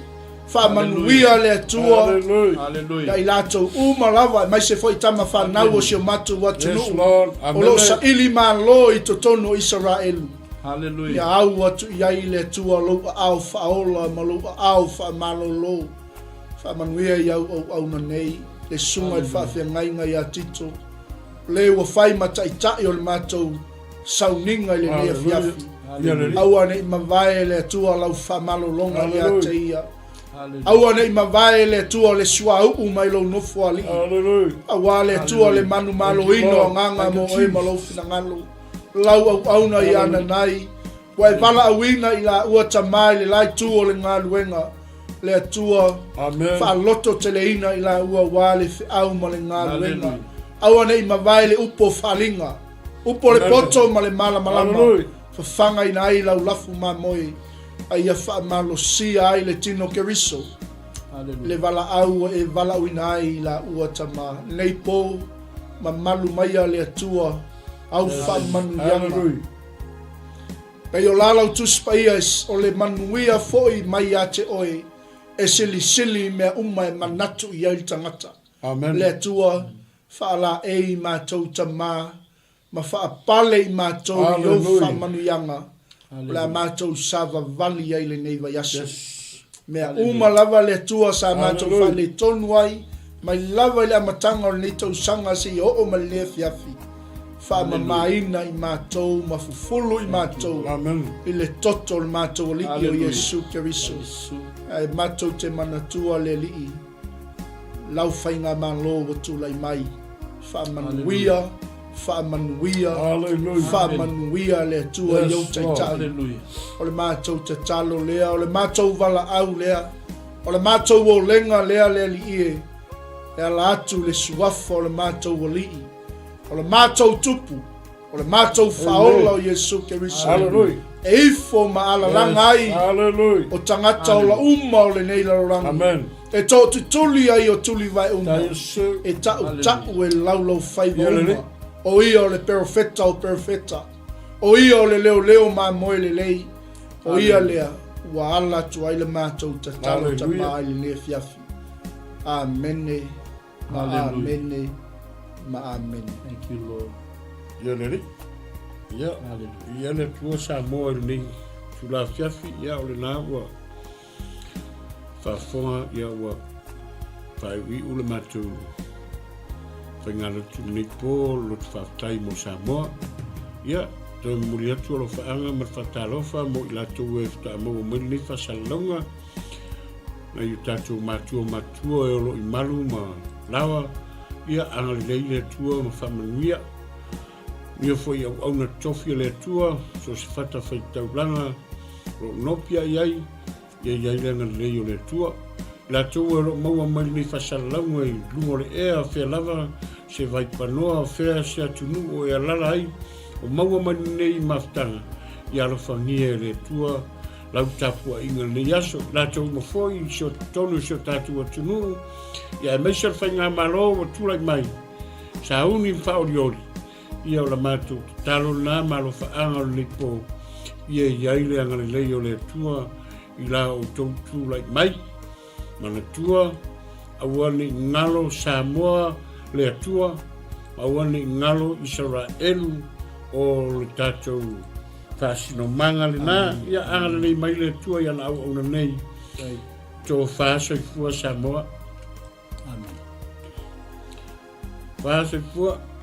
Wha manuia le tua. Ia i lātou lava, mai se foi tama whanau o si o mātou watu nu. O lo sa ili mā lo i to tono Israelu. Ia au atu i ai le tua lo au whaola ma lo au wha malolo. Wha manuia i au na nei. Le sunga i whawhia ngai a tito. Le ua whai mataitai o le mātou sauninga i le nea fiafi. Au ane i mawai le tua lau wha malolonga i a te ia. Aua nei mawai le tua le sua uu mai lo nofu ali. Aua le tua le manu malo ino nganga mo e malo fina ngalo. Lau au na i ana nai. Wai vala awina i la ua tamai le lai tua le ngā luenga. Le tua wha loto te le ina i la ua wale fi au ma le ngā luenga. Aua nei mawai le upo whalinga. Upo le poto ma le mala malama. Whawhanga i nai lau lafu ma moi. Ai a wha malo sia ai le tino keriso. Le vala au e vala uina ai la ua tama. Nei po ma malu maia le atua au wha manu yanga. Pei o lalau tuspa ia o le manuia foi mai a te oe. E sili mea uma e manatu i ai tangata. Le atua wha ala e i mātou tama. Ma wha pale i mātou i au wha manu yanga. La mātou sava vali ai le nei vai aso. Mea uma lava le tua sa mātou wha le tonu ai. Mai lava le amatanga o le tau sanga se i o ma le fiafi. Wha mamaina i mātou, ma fufulu i mātou. I le toto le mātou li o Yesu Keriso. E mātou te manatua le li. Lau whainga malo watu lai mai. Wha manuia. Whamanuia le tua iau taitai. O le mātou te talo lea, o le mātou vala au lea, o le mātou o lenga lea le li ie, e ala atu le suafa o le mātou o lii, o le mātou tupu, o le mātou whaola o Yesu Keriso. E ifo ma ala langai, o tangata o la uma o le nei laroranga. E tō tutuli ai o tuli vai uma, e tau e laulau whaiva uma. O ia o le perfeta o perfeta. O ia o le leo ma moe le lei. O ia lea ua ala tu ai le mātou ta talo ta maa le lea fiafi. Amene, ma amene, ma amene. Thank you, Lord. Ia lere. Ia le tua Samoa le nei. Tula fiafi ia o le nā ua. Whafonga ia ua. Whai u le mātou. Ngalo tu nipo lo Faafetai mo Samoa. Ia, te muri atu lo whaanga ma whatalofa mo i lato e whata mo mani whasalonga. Na i tātou matua e olo i malu ma lawa. Ia, angali leile tua ma whamanuia. Ia foi au na tofia le tua, so se whata whaitaulanga. Lo nopia iai, iai langa leio le tua. La tua ro maua mai ni whasalonga i lungo le ea whea lava. se vai panoa fea se atunu o e alala ai o maua mani nei maftanga i alofangia e le tua lau tapua inga le aso la tau mafoi so tonu so tatu atunu ia e meisar whainga malo o tulai mai sa uni whaoriori ia o la matu talo na malo whaanga o le po ia iai le anga le lei o le tua i la o tau tulai mai mana tua awani ngalo Samoa le atua awani ngalo Israelu o le tatou fasino manga le na ia anga le mai le atua ia na au na nei to Faafetai Samoa Amen. Faafetai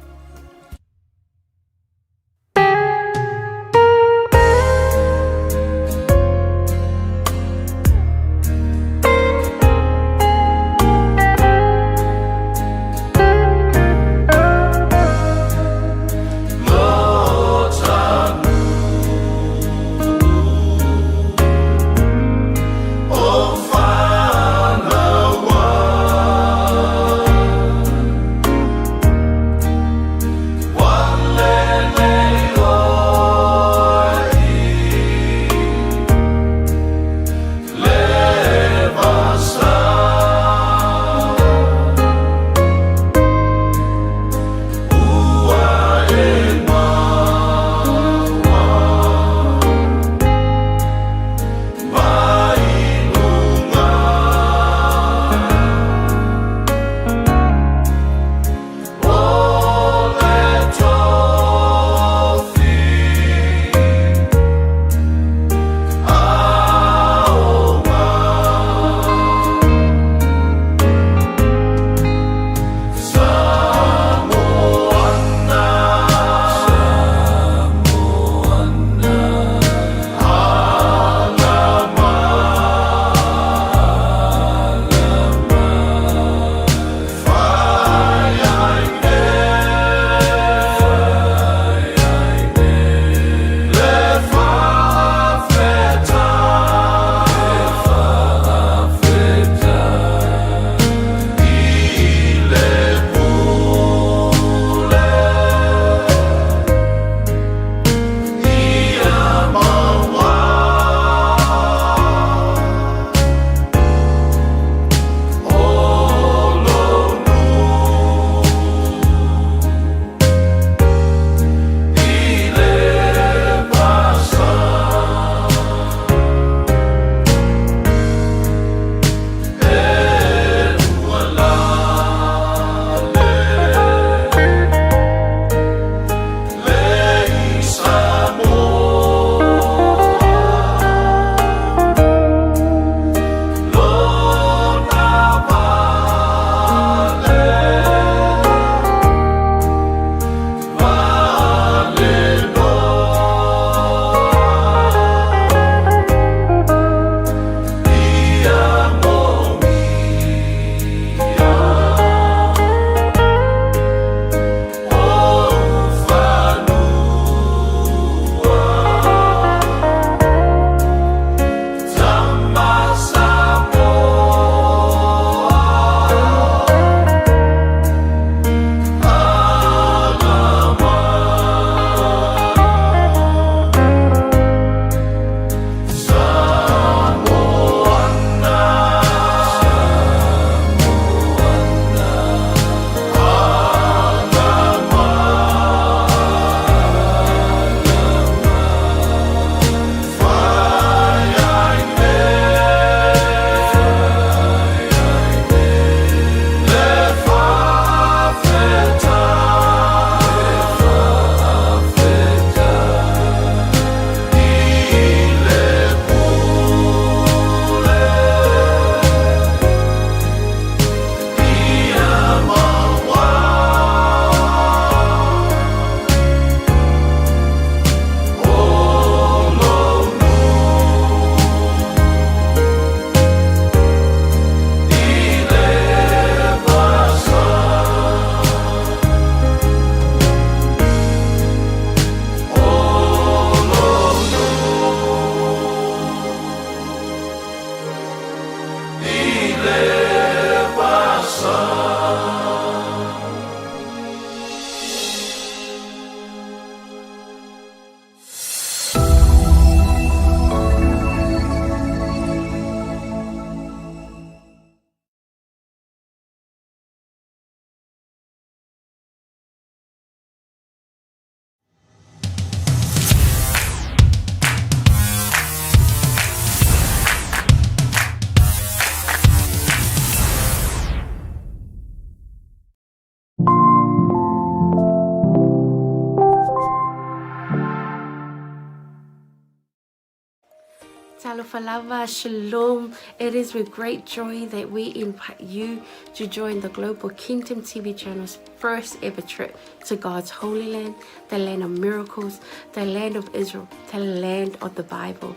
𝚟𝚑𝚙𝚢𝗚, Shalom. It is with great joy that we invite you to join the Global Kingdom TV channel's first ever trip to God's Holy Land, the land of miracles, the land of Israel, the land of the Bible.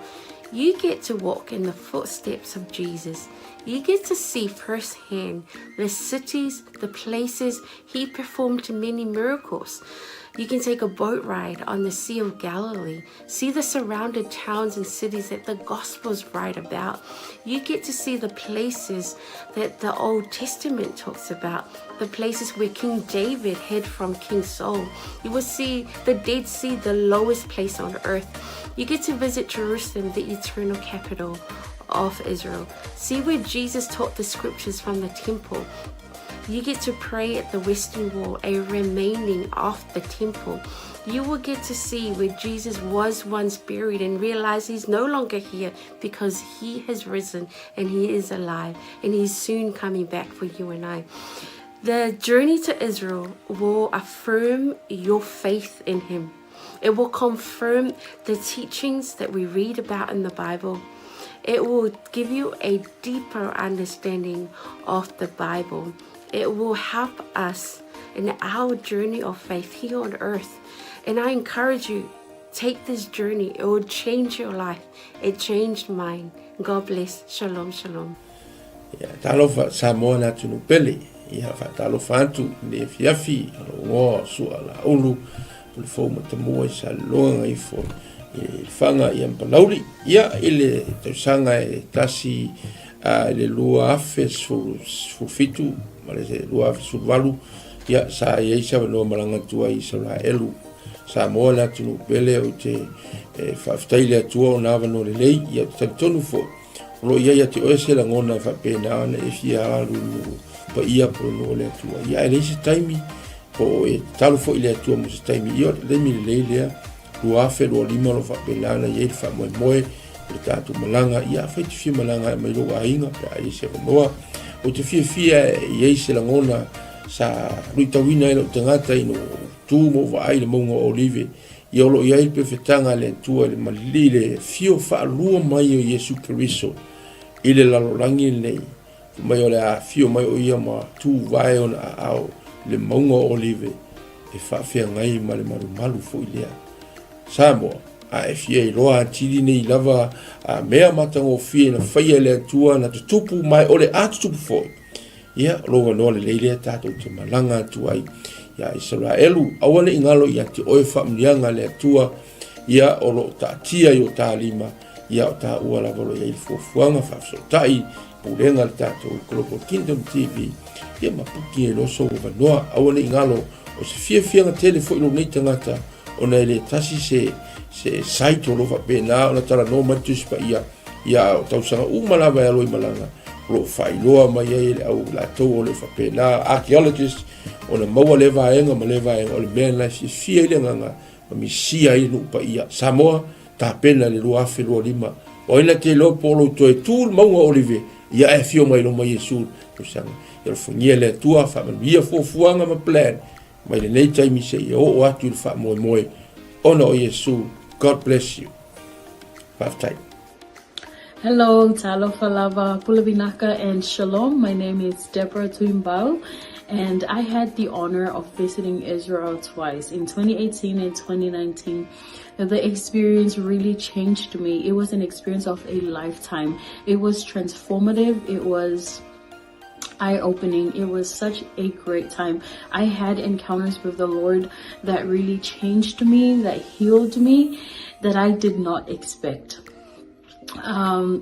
You get to walk in the footsteps of Jesus. You get to see firsthand the cities, the places he performed many miracles. You can take a boat ride on the Sea of Galilee, see the surrounded towns and cities that the Gospels write about. You get to see the places that the Old Testament talks about, the places where King David hid from King Saul. You will see the Dead Sea, the lowest place on earth. You get to visit Jerusalem, the eternal capital of Israel. See where Jesus taught the scriptures from the temple. You get to pray at the Western Wall, a remaining of the temple. You will get to see where Jesus was once buried and realize he's no longer here because he has risen and he is alive and he's soon coming back for you and I. The journey to Israel will affirm your faith in him. It will confirm the teachings that we read about in the Bible. It will give you a deeper understanding of the Bible. It will help us in our journey of faith here on earth. And I encourage you, take this journey. It will change your life. It changed mine. God bless. Shalom, shalom. Ya talofa Samoa na tunu pele. Ya fa talofa antu le fiafi ngo su ala ulu. Le fo matamu sa longa ifo. Fanga ia palauri. Ya ile tosanga tasi le lua afe su fitu. Malese lua su valu ya sa yeisa no malanga tua 𝚟𝚒𝚍𝚎 Samoa na tunu pele o te Faafetai le tua na vano le lei ya tonu fo lo ia te oese la ngona fa pena na e fia lu pa ia pro no le tua ya ele se taimi po e talo fo ile tua mo se taimi io le mi le le lua fe lo lima lo fa pena na ye fa mo le tatu malanga ya fa te fi malanga mai lo ainga pa ai se noa o te fia ye se la ngona sa ruitawina ilo tangata ino tu mo vai le mongo olive i olo ia il perfetanga le tua le malile fio fa lua mai o Yesu Kristo ile la lorangi nei mai o le a fio mai o ia ma tu vai on ao le mongo olive e fa fia ngai ma le malu fo ilea Samoa a fia i loa tiri nei lava a mea matango fia na faia le tua na tupu mai o le atupu foi ia loa no le leile tato te malanga tuai ya Israelu awane ingalo ia te oe whamnianga le tua ia o lo ta tia i o ta lima ia o ta ua la valo ia i fuafuanga Faafetai pulenga le tato Global Kingdom TV ia mapuki e loso o vanoa awane ingalo o se fianga telefo ilo nei tangata o na ele tasi se saito lo fa pena o tala no matus pa ia o tausanga umalava ya loi malanga lo failoa mai ele au la to le fa pena archaeologist o na maua le vaenga ma le vaenga o le men la fia ile nganga mi sia i no pa ia Samoa ta pena le lua fe lo lima o ina te lo polo to e tul maunga olive ia e fio mai lo mai Yesu to sanga ia funia le tua fa ia fo fuanga ma plan mai le nei tai mi se o atu fa moi ono Yesu. God bless you. Faafetai. Hello, 𝚟𝚑𝚙𝚢𝗚 Pulevinaka and Shalom. My name is 𝚗𝚑𝚙𝗎𝗓𝗚, and I had the honor of visiting Israel twice, in 2018 and 2019. The experience really changed me. It was an experience of a lifetime. It was transformative. It was eye-opening. It was such a great time. I had encounters with the Lord that really changed me, that healed me, that I did not expect.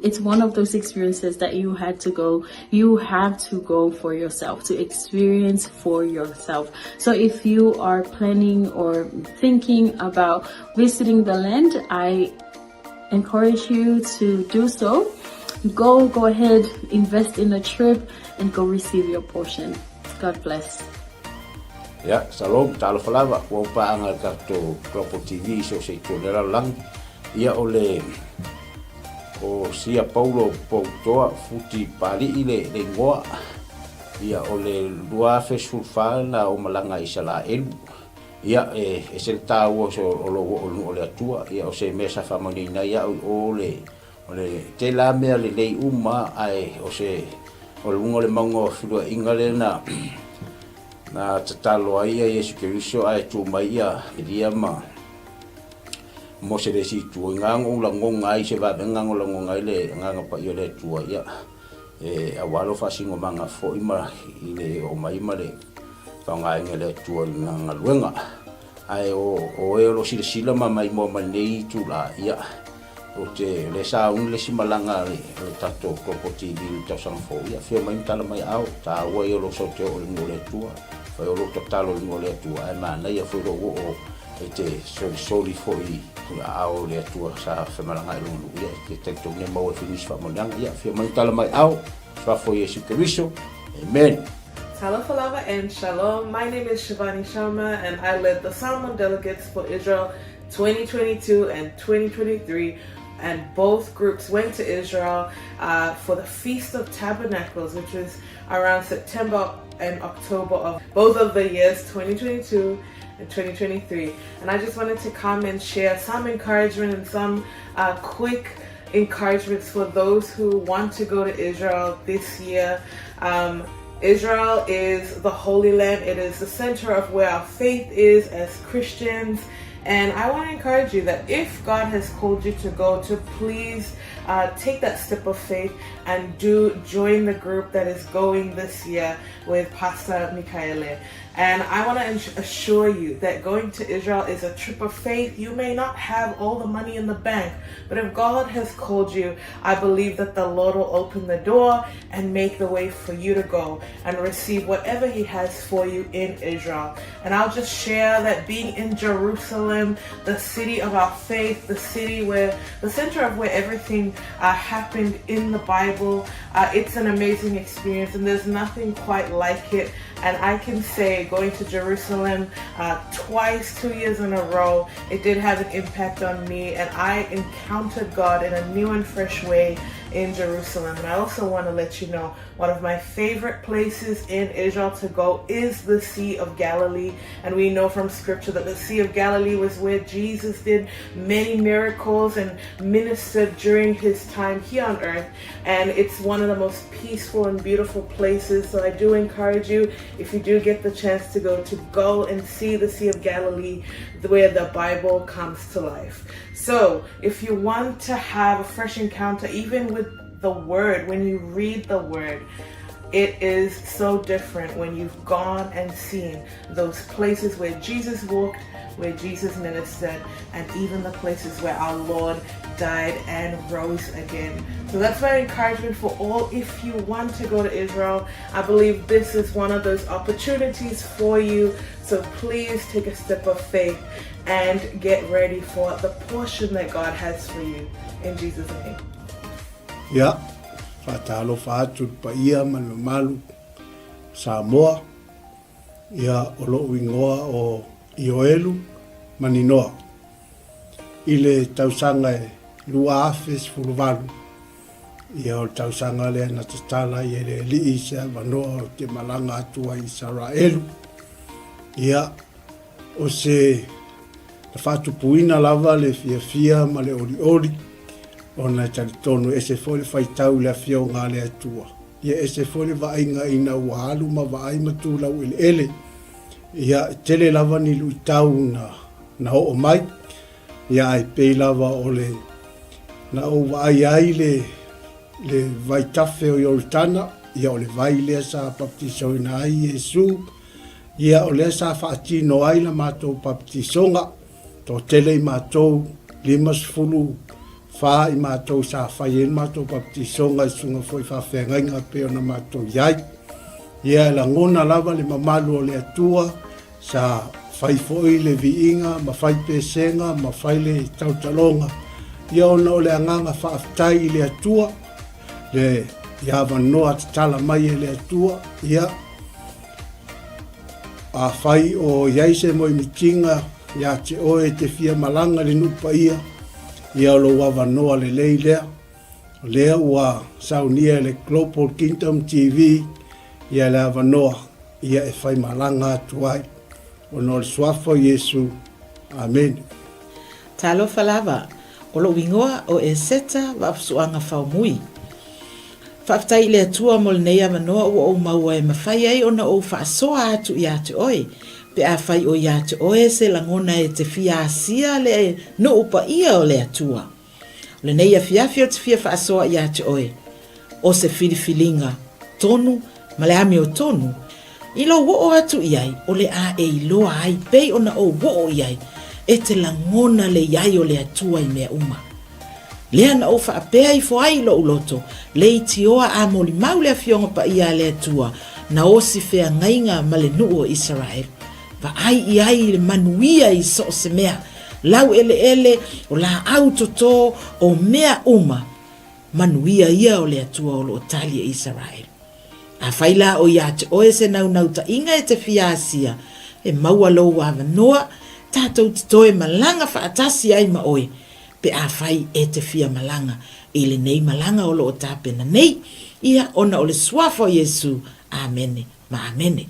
It's one of those experiences that you have to go for yourself, to experience for yourself. So if you are planning or thinking about visiting the land, I encourage you to do so. Go ahead, invest in a trip and go receive your portion. God bless. Ya, salam 𝚟𝚑𝚙𝚢𝗚 wa pa ang to Global TV so se to le lang ia ole o sia Paulo Pautoa futi pali ile le ngoa ia ole lua fesulfa na o malanga 𝚟𝚒𝚍𝚎 ia e se tau so o lo ole atua ia o se mesa famani na ia ole O le te la mea le lei uma ai o se o le unga le maunga o whirua inga le na tatalo ai a Yesu Keriso ai tu mai ia iria ma mo se le si tu ngang o la ngonga ai se va ngang o la ngonga le ngang pa yo le tu ia a walo fa singo manga fo ima ile o mai ma le fa ngai ngele tu ngang luenga ai o e lo sila ma mai mo ma nei tu la ia o te le sa un le simalanga le tato Global TV ta sang fo ia fia mai tala mai au ta o e lo so te o le tua fa o lo totalo le tua ai ma nei fo o e te soli fo i au le tua sa fa malanga lo ia ke te to ne mo finis fa mo ia fia mai tala mai au fa fo Yesu Keriso amen. Talofa lava and shalom. My name is Shivani Sharma and I led the Samoan delegates for Israel 2022 and 2023. And both groups went to Israel for the Feast of Tabernacles, which was around September and October of both of the years 2022 and 2023. And I just wanted to come and share some encouragement and some quick encouragements for those who want to go to Israel this year. Israel is the Holy Land. It is the center of where our faith is as Christians. And I want to encourage you that if God has called you to go, to please take that step of faith and do join the group that is going this year with Pastor 𝚗𝗚𝗏𝗡. And I want to assure you that going to Israel is a trip of faith. You may not have all the money in the bank, but if God has called you, I believe that the Lord will open the door and make the way for you to go and receive whatever He has for you in Israel. And I'll just share that being in Jerusalem, the city of our faith, the city where the center of where everything happened in the Bible, it's an amazing experience, and there's nothing quite like it. And I can say going to Jerusalem twice, 2 years in a row, it did have an impact on me, and I encountered God in a new and fresh way in Jerusalem. And I also want to let you know, one of my favorite places in Israel to go is the Sea of Galilee. And we know from scripture that the Sea of Galilee was where Jesus did many miracles and ministered during His time here on earth. And it's one of the most peaceful and beautiful places. So I do encourage you, if you do get the chance to go and see the Sea of Galilee, where the Bible comes to life. So if you want to have a fresh encounter, even with the Word, when you read the Word, it is so different when you've gone and seen those places where Jesus walked, where Jesus ministered, and even the places where our Lord died and rose again. So that's my encouragement for all. If you want to go to Israel, I believe this is one of those opportunities for you. So please take a step of faith and get ready for the portion that God has for you. In Jesus' name. Yeah. Fatalo fatu pa ia malu Samoa. Ia olo wingoa o Ioelu maninoa. Ile tausanga e lua afes fuluvalu. Ia o tausanga le na tatala i ele li isa vanoa o te malanga atua i Israelu. Ia o se na fatu puina lava le fia ma le ori ona talitonu ese fole faitau le afia o ngā le atua. Ia ese fole vainga ina ualu ma vai matu lau ele. Ia tele lava ni luitau na o mai. Ia ai pei lava o le na o vai ai le vai tafe o Yoritana. Ia o le vai lea sa baptiso ina ai Yesu. Ia o lea sa whaatino ai la mātou baptisonga. Tō tele i mātou 5 wha i mātou sa whaien mātou baptisonga i sunga foi whawhenga inga peo na mātou iai. Ia la ngona lava le mamalu o le atua sa whaifoi le viinga, ma whaipesenga, ma whaile tautalonga. Ia ona o le anganga Faafetai i le atua, le iawa noa tala mai e le atua, ia a whai o iaise mo i mitinga, ia te oe te fia malanga le nupa ia lo wawa noa le lei lea ua saunia le Global Kingdom TV, ia le awa noa, ia e whai malanga atu ai. O no le swafo Yesu. Amen. Talofa lava. o lo wingoa o e seta wa apsuanga whaumui. Faafetai le atua mo le nei amanoa o maua e mawhai ai ona o whaasoa atu i atu oe. Pe a whai o i atu oe se langona e te fia asia le no upa ia o le atua. Le nei a fiafi o te fia whaasoa i atu oe. O se filifilinga tonu, ma le ame o tonu. I lo wo atu iai o le a e iloa ai pei ona o wo iai e te langona le iai o le atua i mea uma. Lea na o whaapea i foai lo uloto, le iti oa a moli mau le fionga pa ia le atua, na o si fea ngainga ma le nuu o Israel. Va ai i ai le manuia i so se mea, lau ele o la au toto o mea uma, manuia ia o le atua o lo tali e Israel. A whaila o ia te oe se nau ta inga e te fiasia, e maua lo wa noa, tātou te toe malanga whaatasi ai ma oe, pe a whai e te fia malanga, e le nei malanga o lo o tāpena nei, ia ona o le suafa o Yesu, amene, ma amene.